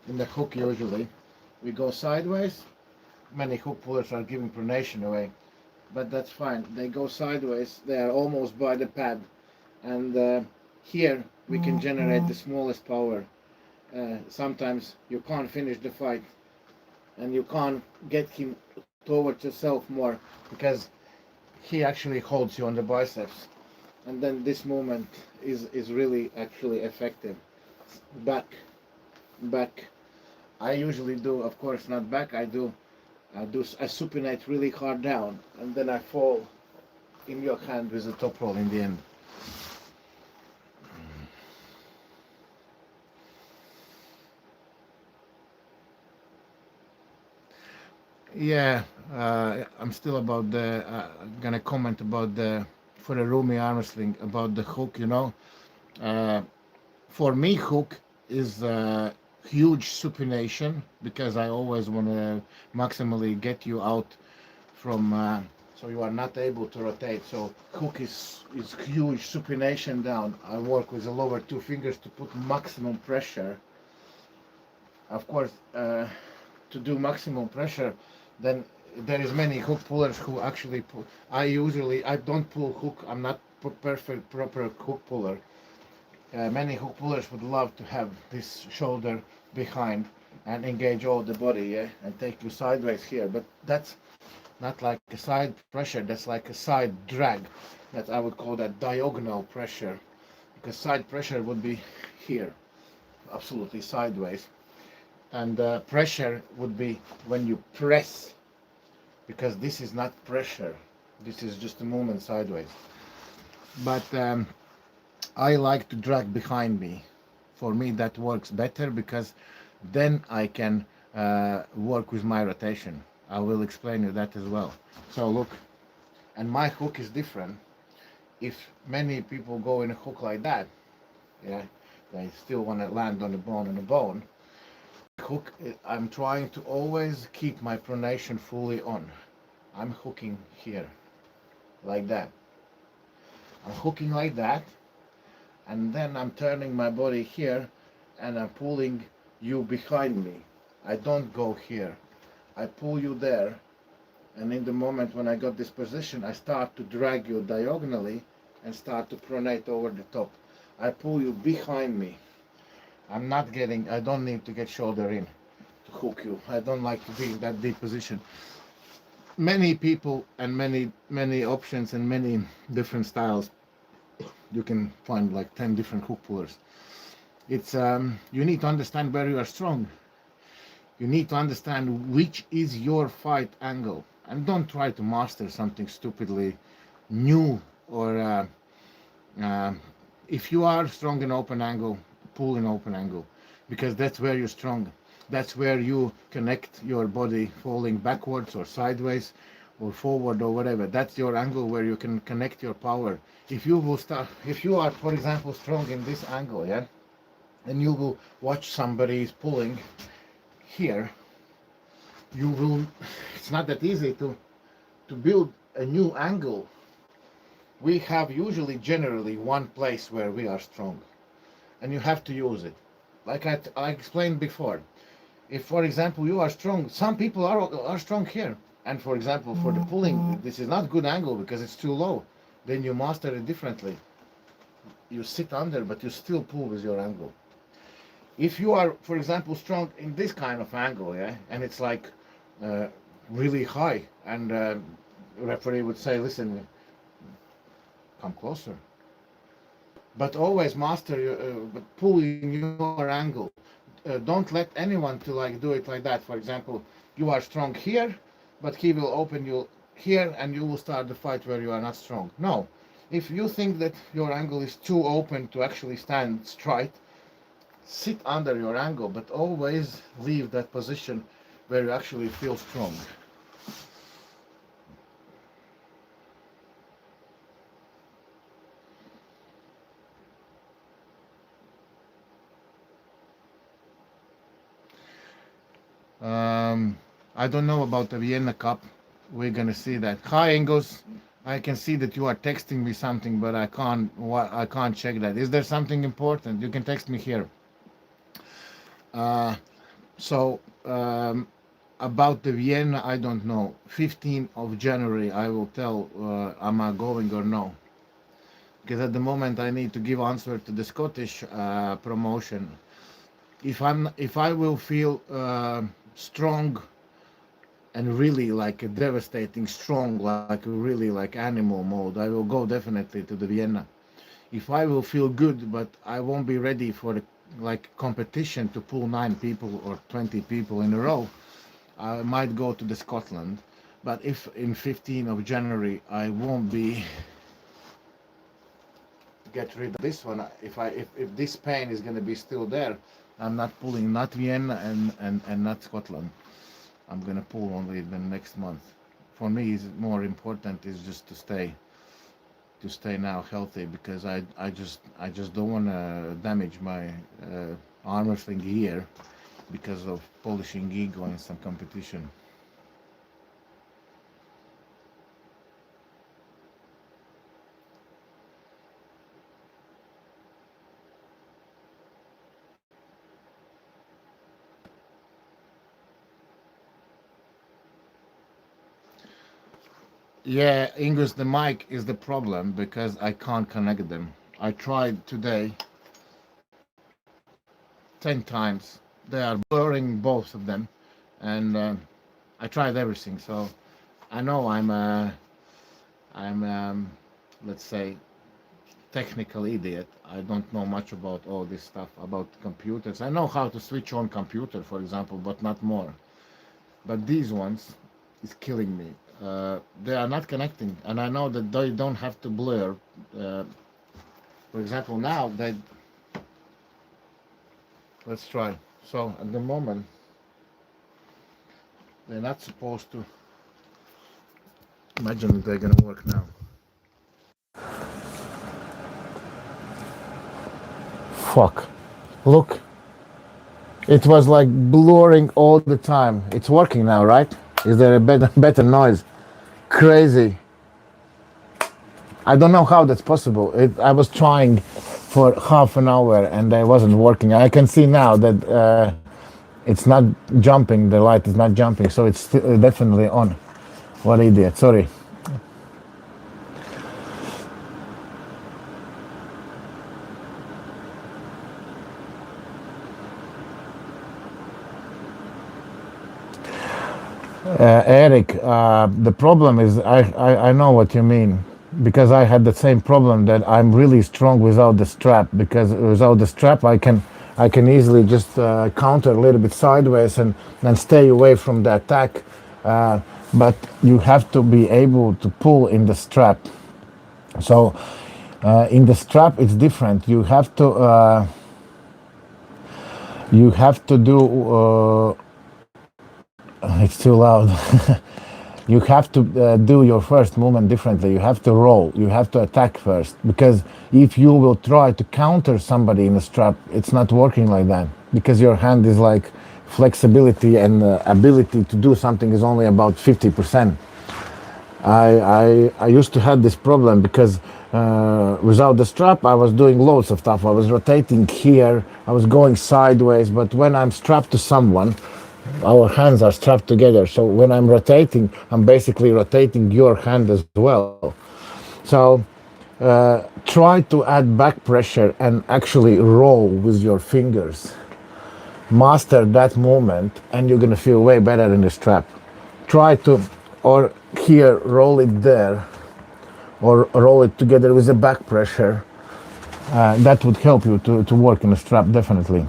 in the hook, usually we go sideways, many hook pullers are giving pronation away, but that's fine. They go sideways, they are almost by the pad, and here we can generate the smallest power. Sometimes you can't finish the fight and you can't get him towards yourself more because he actually holds you on the biceps, and then this movement is really actually effective. Back. I usually do, of course, not back. I supinate really hard down, and then I fall in your hand with the top roll in the end. Yeah, I'm still about the gonna comment about the for the Rumi arm wrestling about the hook. Uh, for me, hook is huge supination because I always want to maximally get you out from so you are not able to rotate. So hook is huge supination down. I work with the lower two fingers to put maximum pressure. Of course, to do maximum pressure, then there is many hook pullers who actually pull. I don't pull hook. I'm not perfect proper hook puller. Many hook pullers would love to have this shoulder behind and engage all the body, yeah, and take you sideways here. But that's not like a side pressure. That's like a side drag. That I would call that diagonal pressure, because side pressure would be here, absolutely sideways, and pressure would be when you press, because this is not pressure. This is just a movement sideways. But I like to drag behind me. For me, that works better because then I can work with my rotation. I will explain you that as well. So look, and my hook is different. If many people go in a hook like that, yeah, they still want to land on the bone and the bone. Hook, I'm trying to always keep my pronation fully on. I'm hooking here, like that. I'm hooking like that, and then I'm turning my body here, and I'm pulling you behind me. I don't go here. I pull you there, and in the moment when I got this position, I start to drag you diagonally and start to pronate over the top. I pull you behind me. I don't need to get shoulder in to hook you. I don't like to be in that deep position. Many people and many options and many different styles. You can find like 10 different hook pullers. It's you need to understand where you are strong. You need to understand which is your fight angle, and don't try to master something stupidly new or uh, if you are strong in open angle, pull in open angle, because that's where you're strong. That's where you connect your body falling backwards or sideways or forward or whatever. That's your angle where you can connect your power. If you are, for example, strong in this angle, yeah, and you will watch somebody is pulling here, you will, it's not that easy to build a new angle. We have usually generally one place where we are strong, and you have to use it. Like I explained before, if for example you are strong, some people are strong here, and for example for the pulling, this is not good angle because it's too low, then you master it differently. You sit under, but you still pull with your angle. If you are, for example, strong in this kind of angle, yeah, and it's like uh, really high, and referee would say, listen, come closer, but always master pulling your angle. Don't let anyone to like do it like that. For example, you are strong here, but he will open you here, and you will start the fight where you are not strong. No, if you think that your angle is too open to actually stand straight, sit under your angle, but always leave that position where you actually feel strong. I don't know about the Vienna Cup. We're gonna see that. Hi, Engels. I can see that you are texting me something, but I can't check that. Is there something important? You can text me here. Uh, so about the Vienna, I don't know. 15th of January, I will tell am I going or no. Because at the moment I need to give answer to the Scottish promotion. If I will feel strong and really like a devastating strong, like really like animal mode, I will go definitely to the Vienna. If I will feel good, but I won't be ready for the like competition to pull 9 people or 20 people in a row, I might go to the Scotland. But if in 15th of January I won't be get rid of this one, if this pain is going to be still there, I'm not pulling not Vienna and not Scotland. I'm going to pull only the next month. For me, is more important is just to stay now healthy, because I just don't want to damage my arm wrestling gear because of polishing ego in some competition. Yeah, English, the mic is the problem because I can't connect them. I tried today 10 times. They are blurring both of them, and I tried everything. So I know I'm let's say technical idiot. I don't know much about all this stuff about computers. I know how to switch on computer, for example, but not more. But these ones is killing me. They are not connecting, and I know that they don't have to blur. Uh, for example, now they let's try. So at the moment, They're not supposed to. Imagine that they're gonna work now. Fuck. Look. It was like blurring all the time. It's working now, right? Is there a better noise? Crazy. I don't know how that's possible. I was trying for half an hour and I wasn't working. I can see now that it's not jumping. The light is not jumping, so it's definitely on. What idiot! Sorry. Eric, the problem is I know what you mean because I had the same problem that I'm really strong without the strap because without the strap I can easily just counter a little bit sideways and stay away from the attack. But you have to be able to pull in the strap. So in the strap it's different. You have to do. It's too loud. You have to do your first movement differently. You have to roll. You have to attack first. Because if you will try to counter somebody in a strap, it's not working like that. Because your hand is like flexibility and ability to do something is only about 50%. I used to have this problem because without the strap I was doing loads of stuff. I was rotating here. I was going sideways. But when I'm strapped to someone, our hands are strapped together, so when I'm rotating, I'm basically rotating your hand as well. So try to add back pressure and actually roll with your fingers. Master that movement and you're gonna feel way better in the strap. Try to, or here, roll it there, or roll it together with the back pressure. That would help you to work in the strap, definitely.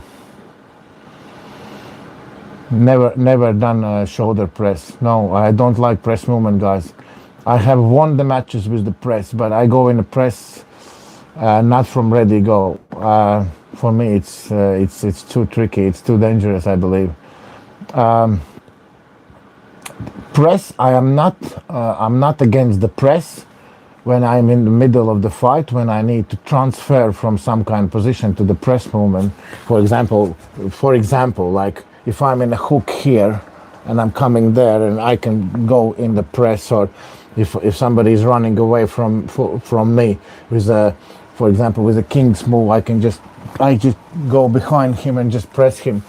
Never done a shoulder press. No, I don't like press movement, guys. I have won the matches with the press, but I go in the press not from ready go. For me, it's too tricky. It's too dangerous, I believe. Press. I'm not against the press when I'm in the middle of the fight. When I need to transfer from some kind of position to the press movement. For example, like. If I'm in a hook here and I'm coming there and I can go in the press, or if somebody is running away from me with for example with a king's move, I just go behind him and just press him.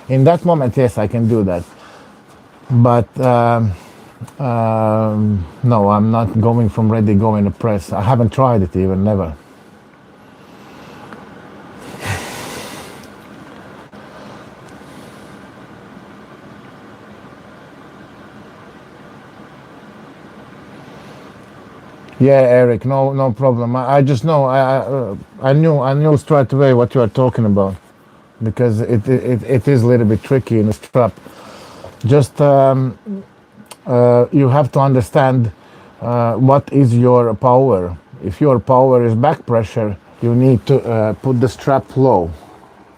In that moment, yes, I can do that. But no, I'm not going from ready going to press. I haven't tried it even, never. Yeah, Eric, no problem. I just know I knew straight away what you are talking about because it is a little bit tricky in the strap. Just you have to understand what is your power. If your power is back pressure, you need to put the strap low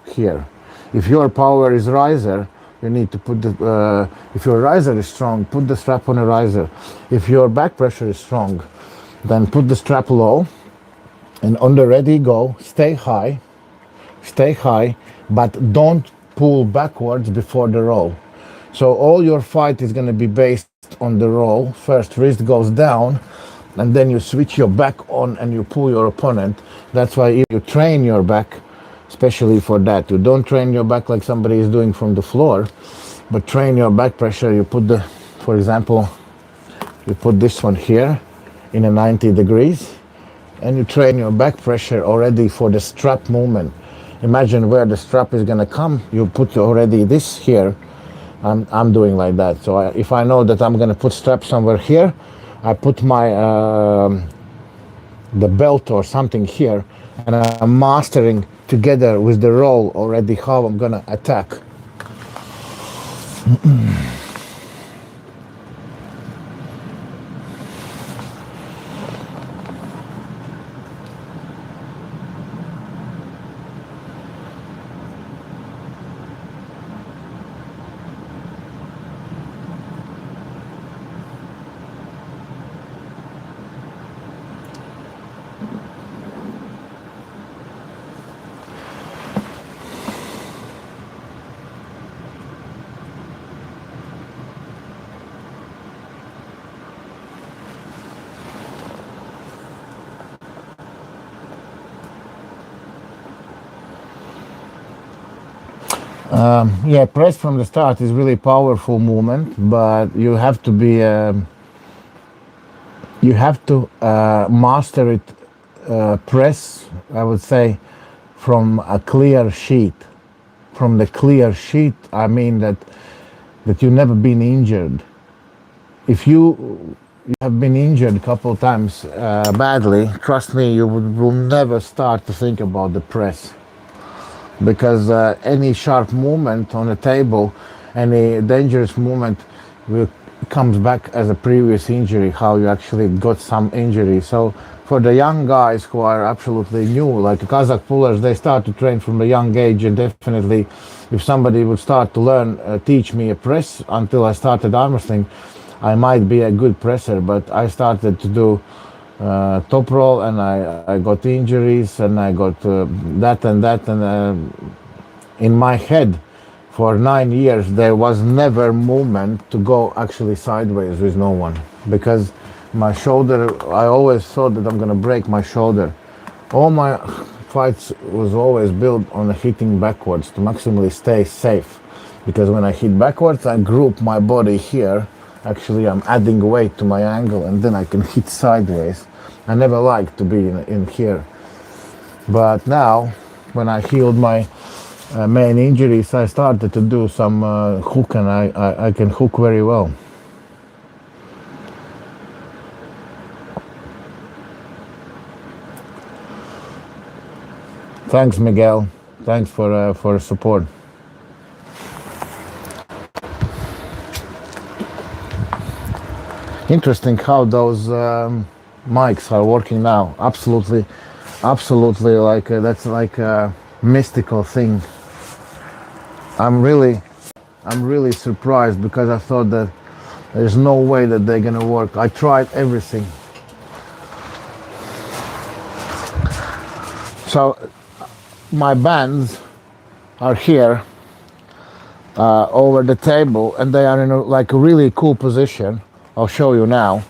here. If your power is riser, you need to put the. If your riser is strong, put the strap on a riser. If your back pressure is strong, then put the strap low, and on the ready go, stay high, but don't pull backwards before the roll. So all your fight is going to be based on the roll. First wrist goes down, and then you switch your back on and you pull your opponent. That's why if you train your back, especially for that, you don't train your back like somebody is doing from the floor, but train your back pressure. You put for example, you put this one here, in a 90 degrees, and you train your back pressure already for the strap movement. Imagine where the strap is going to come. You put already this here. I'm doing like that. So if I know that I'm going to put strap somewhere here, I put my the belt or something here, and I'm mastering together with the roll already how I'm going to attack. Yeah, press from the start is really powerful movement, but you have to master it. Press, I would say, from a clear sheet. From the clear sheet, I mean that you've never been injured. If you have been injured a couple of times badly, trust me, you will never start to think about the press, because any sharp movement on the table, any dangerous movement will comes back as a previous injury, how you actually got some injury. So for the young guys who are absolutely new, like Kazakh pullers, they start to train from a young age, and definitely if somebody would start to learn, teach me a press until I started arm wrestling, I might be a good presser. But I started to do top roll, and I got injuries, and I got that and that, and in my head for 9 years there was never movement to go actually sideways with no one, because my shoulder, I always thought that I'm gonna break my shoulder. All my fights was always built on hitting backwards to maximally stay safe, because when I hit backwards I group my body here. Actually, I'm adding weight to my angle, and then I can hit sideways. I never liked to be in here. But now, when I healed my main injuries, I started to do some hook, and I can hook very well. Thanks, Miguel. Thanks for support. Interesting how those mics are working now. Absolutely, like that's like a mystical thing. I'm really surprised, because I thought that there's no way that they're gonna work. I tried everything. So my bands are here over the table, and they are in like a really cool position. I'll show you now.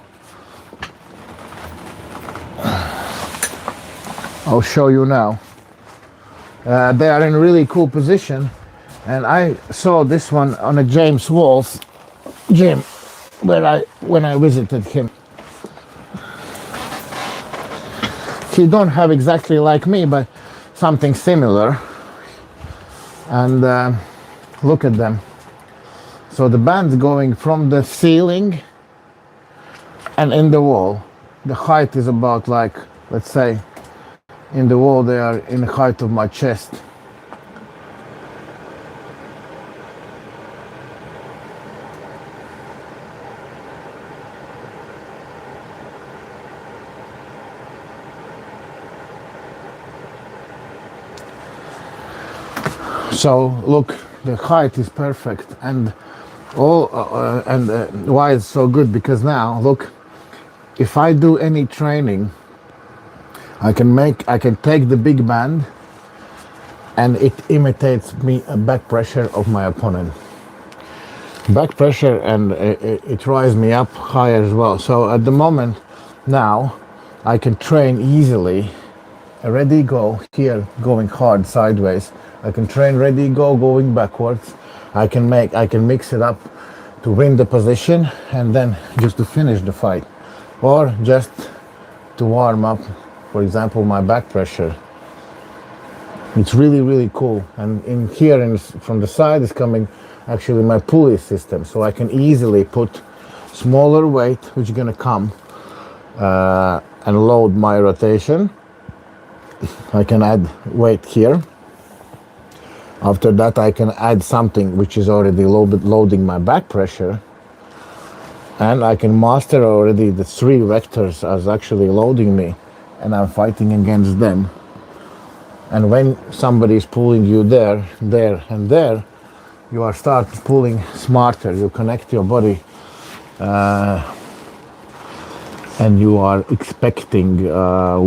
They are in a really cool position, and I saw this one on a James Walls gym when I visited him. He don't have exactly like me, but something similar. And look at them. So the band's going from the ceiling and in the wall. The height is about, like, let's say in the wall they are in the height of my chest. So look, the height is perfect, and why it's so good, because now look, if I do any training, I can take the big band, and it imitates me a back pressure of my opponent. Back pressure, and it rises me up higher as well. So at the moment now I can train easily. Ready, go here, going hard sideways. I can train ready, go, going backwards. I can mix it up to win the position, and then just to finish the fight, or just to warm up, for example, my back pressure. It's really cool. And in here, from the side is coming actually my pulley system, so I can easily put smaller weight, which is gonna come and load my rotation. I can add weight here. After that, I can add something which is already loading my back pressure, and I can master already the 3 vectors as actually loading me, and I'm fighting against them. And when somebody is pulling you there, and there, you are start pulling smarter. You connect your body, and you are expecting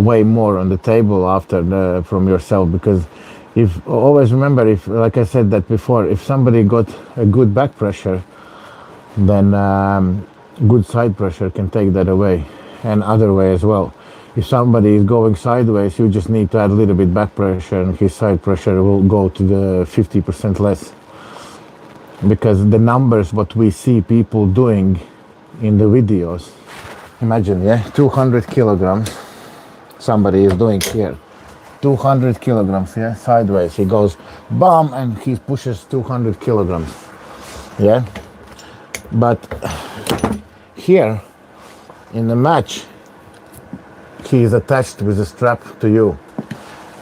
way more on the table after from yourself, because always remember, if, like I said that before, if somebody got a good back pressure, then good side pressure can take that away, and other way as well. If somebody is going sideways, you just need to add a little bit back pressure, and his side pressure will go to the 50% less. because the numbers what we see people doing in the videos, imagine, yeah, 200 kilograms somebody is doing here, 200 kilograms, yeah, sideways, he goes bam and he pushes 200 kilograms, yeah. But here in the match he is attached with a strap to you,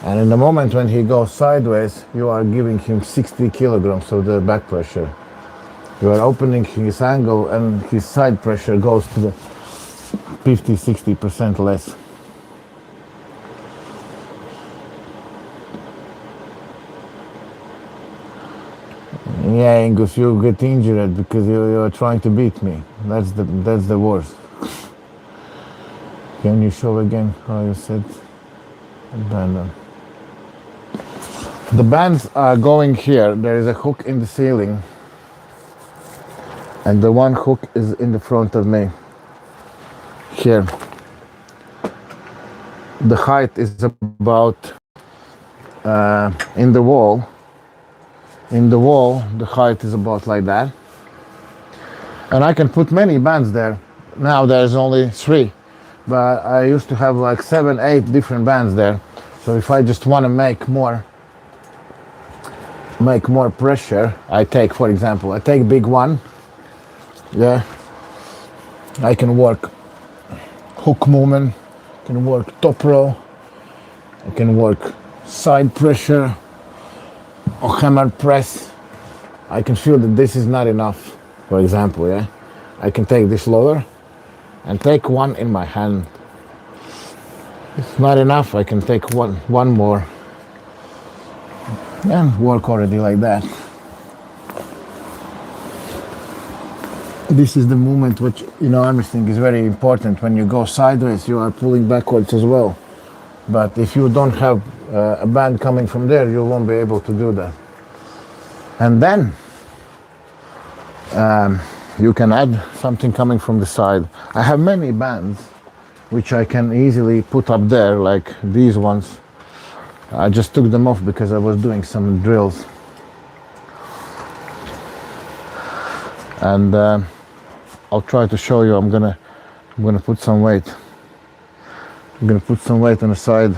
and in the moment when he goes sideways you are giving him 60 kilograms of the back pressure. You are opening his angle and his side pressure goes to the 50-60% less. Yeah, Angus, you get injured because you are trying to beat me. That's the worst. Can you show again how you said band on? The bands are going here. There is a hook in the ceiling, and the one hook is in the front of me. Here. The height is about in the wall. In the wall, the height is about like that. And I can put many bands there. Now there's only 3. But I used to have like 7, 8 different bands there. So if I just want to make more pressure, I take, for example, I take big one. Yeah. I can work hook movement, I can work top row, I can work side pressure, or hammer press. I can feel that this is not enough, for example, yeah. I can take this lower and take one in my hand. It's not enough, I can take one more and work already like that. This is the movement which, you know, I think is very important. When you go sideways, you are pulling backwards as well. But if you don't have a band coming from there, you won't be able to do that. And then you can add something coming from the side. I have many bands which I can easily put up there, like these ones. I just took them off because I was doing some drills. And I'll try to show you. I'm gonna put some weight. I'm gonna put some weight on the side.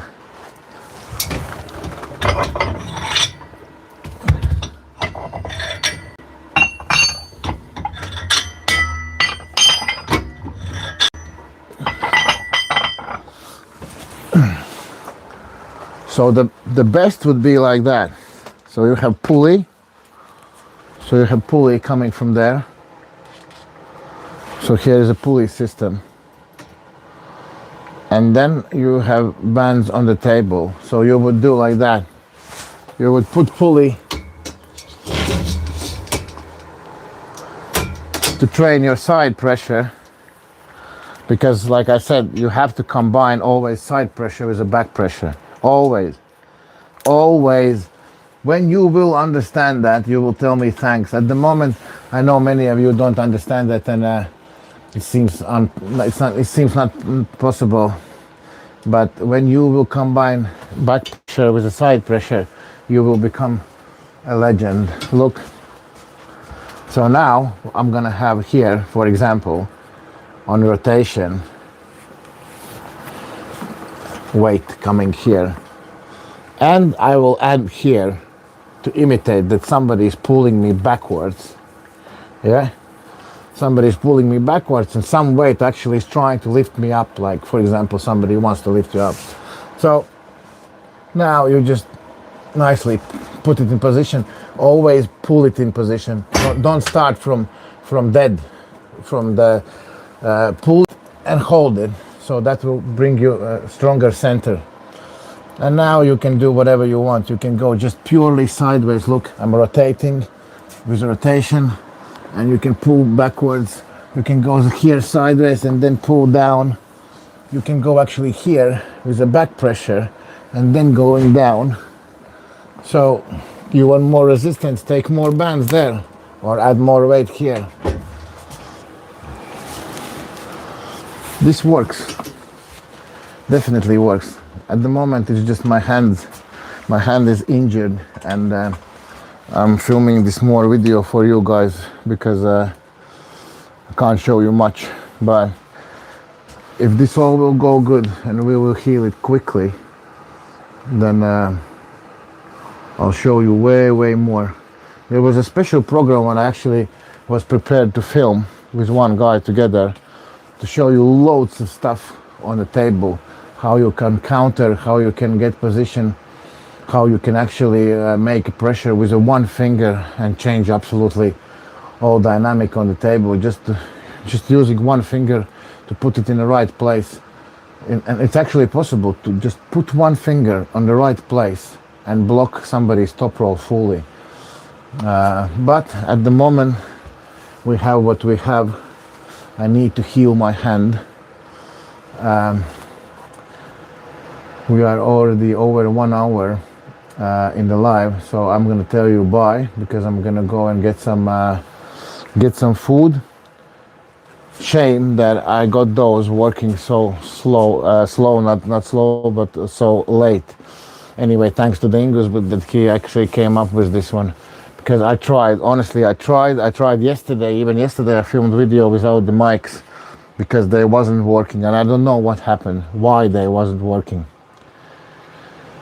So the best would be like that. So you have pulley. So you have pulley coming from there. So here is a pulley system. And then you have bands on the table. So you would do like that. You would put pulley to train your side pressure. Because like I said, you have to combine always side pressure with the back pressure. Always. Always. When you will understand that, you will tell me thanks. At the moment, I know many of you don't understand that, and it seems not possible. But when you will combine back pressure with the side pressure, you will become a legend. Look. So now I'm gonna have here, for example, on rotation, weight coming here, and I will add here to imitate that somebody is pulling me backwards. Yeah, somebody is pulling me backwards, and some weight actually is trying to lift me up, like for example somebody wants to lift you up. So now you just nicely put it in position. Always pull it in position. Don't start from the pull and hold it. So that will bring you a stronger center. And now you can do whatever you want. You can go just purely sideways. Look, I'm rotating with rotation, and you can pull backwards. You can go here sideways and then pull down. You can go actually here with the back pressure and then going down. So you want more resistance, take more bands there or add more weight here. This works, definitely works. At the moment it's just my hand is injured, and I'm filming this more video for you guys because I can't show you much. But if this all will go good and we will heal it quickly, then I'll show you way more. There was a special program when I actually was prepared to film with one guy together to show you loads of stuff on the table, how you can counter, how you can get position, how you can actually make pressure with a one finger and change absolutely all dynamic on the table, just using one finger to put it in the right place. And it's actually possible to just put one finger on the right place and block somebody's top roll fully. But at the moment we have what we have. I need to heal my hand. We are already over 1 hour in the live, so I'm gonna tell you bye because I'm gonna go and get some food. Shame that I got those working so slow, not slow, but so late. Anyway, thanks to the English, but that he actually came up with this one. Because I tried, honestly, I tried yesterday, even yesterday I filmed video without the mics because they wasn't working, and I don't know what happened, why they wasn't working.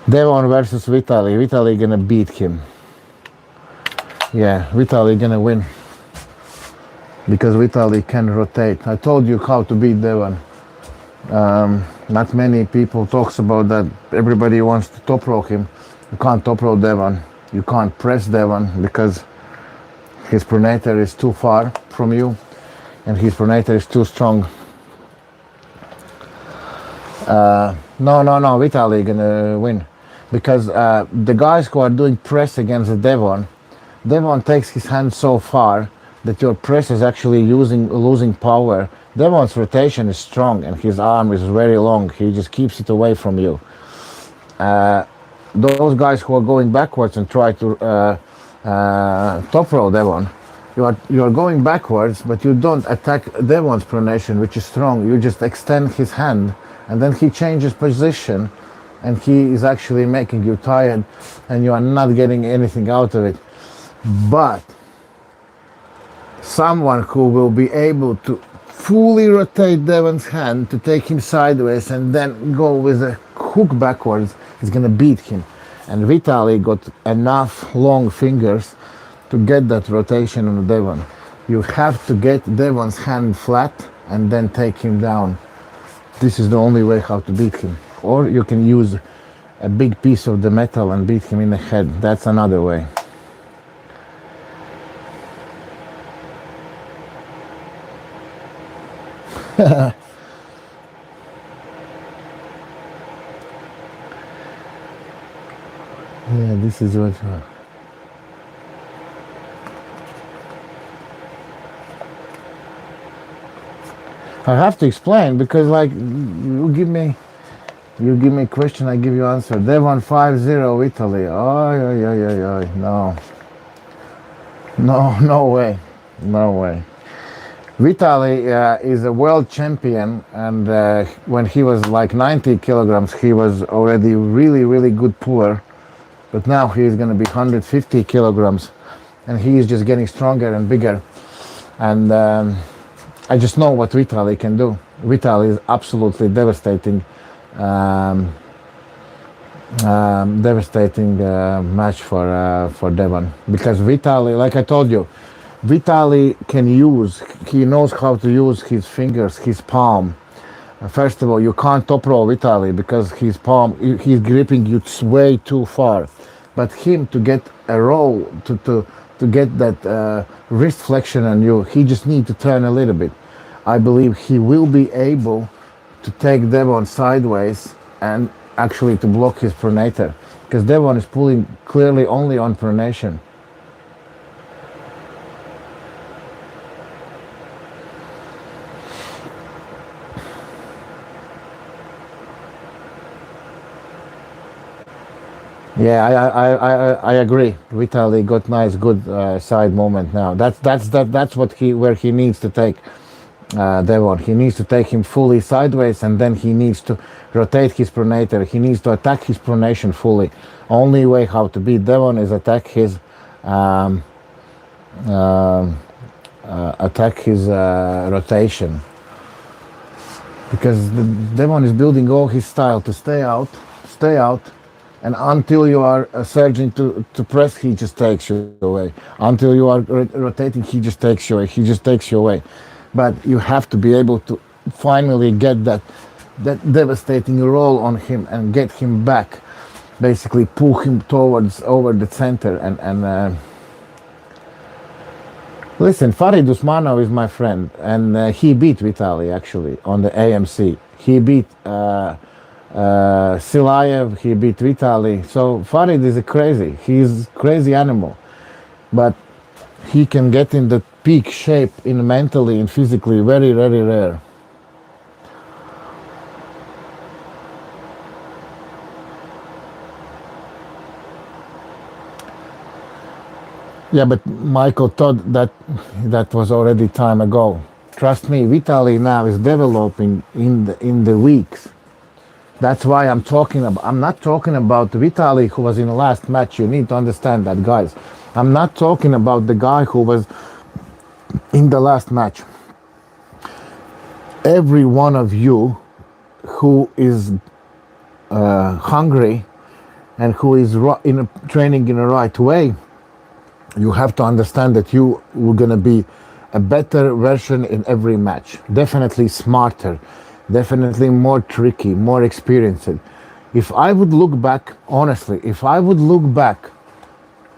Devon versus Vitaly gonna beat him. Yeah, Vitaly gonna win. Because Vitaly can rotate. I told you how to beat Devon. Not many people talks about that. Everybody wants to top row him. You can't top row Devon. You can't press Devon because his pronator is too far from you and his pronator is too strong. No, Vitaly gonna win because the guys who are doing press against the Devon takes his hand so far that your press is actually losing power. Devon's rotation is strong and his arm is very long. He just keeps it away from you. Those guys who are going backwards and try to top row Devon, you are going backwards, but you don't attack Devon's pronation, which is strong. You just extend his hand, and then he changes position, and he is actually making you tired, and you are not getting anything out of it. But someone who will be able to fully rotate Devon's hand to take him sideways and then go with a hook backwards is gonna beat him. And Vitaly got enough long fingers to get that rotation on Devon. You have to get Devon's hand flat and then take him down. This is the only way how to beat him. Or you can use a big piece of the metal and beat him in the head. That's another way. Yeah, this is what. I have to explain because, like, you give me a question, I give you answer. Devon 5-0 Italy. Oh, no way. Vitaly is a world champion, and when he was like 90 kilograms, he was already really good puller. But now he is going to be 150 kilograms, and he is just getting stronger and bigger. And I just know what Vitaly can do. Vitaly is absolutely devastating match for Devon, because Vitaly, like I told you, Vitaly he knows how to use his fingers, his palm. First of all, you can't top roll Vitaly because his palm, he's gripping you way too far. But him to get a roll, to get that wrist flexion on you, he just needs to turn a little bit. I believe he will be able to take Devon sideways and actually to block his pronator, because Devon is pulling clearly only on pronation. Yeah, I agree. Vitaly got nice, good side moment now. That's where he needs to take Devon. He needs to take him fully sideways, and then he needs to rotate his pronator. He needs to attack his pronation fully. Only way how to beat Devon is attack his um, uh, attack his rotation, because the demon is building all his style to stay out, and until you are surging to press, he just takes you away. Until you are rotating, he just takes you away. He just takes you away. But you have to be able to finally get that devastating roll on him and get him back, basically pull him towards over the center and listen, Farid Usmanov is my friend, and he beat Vitali actually on the AMC. He beat Silayev, he beat Vitali. So Farid is he's crazy animal, but he can get in the peak shape in mentally and physically very, very rare. Yeah, but Michael thought that was already time ago. Trust me, Vitali now is developing in the weeks. That's why I'm talking about. I'm not talking about Vitali who was in the last match. You need to understand that, guys. I'm not talking about the guy who was in the last match. Every one of you who is hungry and who is training in the right way, you have to understand that you were going to be a better version in every match. Definitely smarter, definitely more tricky, more experienced. If I would look back, honestly, if I would look back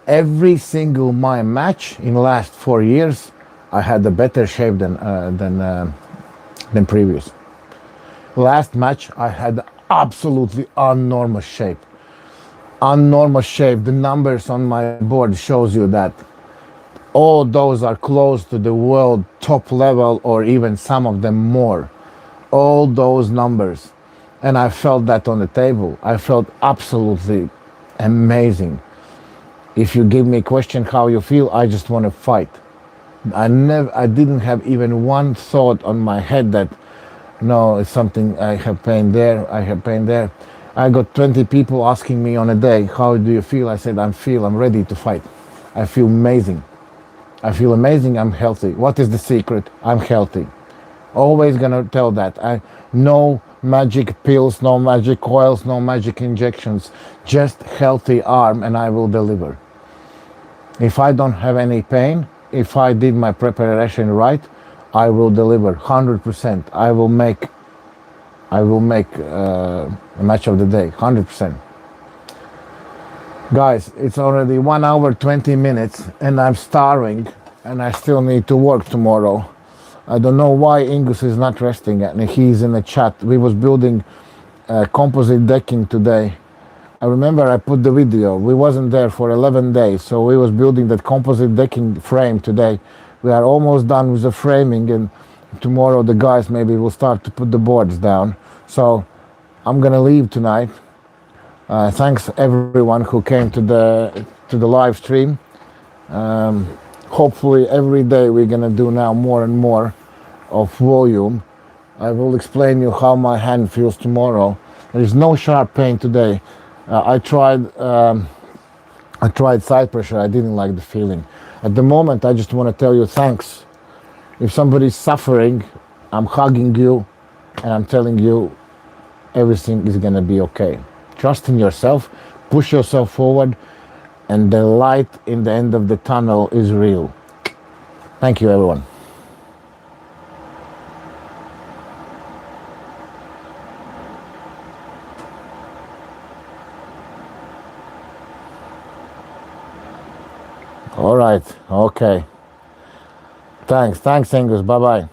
every single my match in the last 4 years, I had a better shape than previous. Last match, I had absolutely unnormal shape. Unnormal shape. The numbers on my board shows you that all those are close to the world top level, or even some of them more. All those numbers, and I felt that on the table. I felt absolutely amazing. If you give me a question how you feel, I just want to fight. I didn't have even one thought on my head that no, it's something, I have pain there, I have pain there. I got 20 people asking me on a day, how do you feel? I said, I'm ready to fight. I feel amazing. I feel amazing, I'm healthy. What is the secret? I'm healthy. Always gonna tell that. No magic pills, no magic oils, no magic injections. Just healthy arm and I will deliver. If I don't have any pain, if I did my preparation right, I will deliver 100%. I will make a match of the day, 100%. Guys, it's already 1 hour 20 minutes and I'm starving and I still need to work tomorrow. I don't know why Ingus is not resting and he's in the chat. We was building composite decking today. I remember I put the video. We wasn't there for 11 days, so we was building that composite decking frame today. We are almost done with the framing, and tomorrow the guys maybe will start to put the boards down. So I'm gonna leave tonight. Thanks everyone who came to the live stream. Hopefully every day we're gonna do now more and more of volume. I will explain you how my hand feels tomorrow. There is no sharp pain today. I tried side pressure. I didn't like the feeling. At the moment, I just want to tell you thanks. If somebody's suffering, I'm hugging you and I'm telling you everything is gonna be okay. Trust in yourself, push yourself forward, and the light in the end of the tunnel is real. Thank you, everyone. All right, okay. Thanks, Angus. Bye-bye.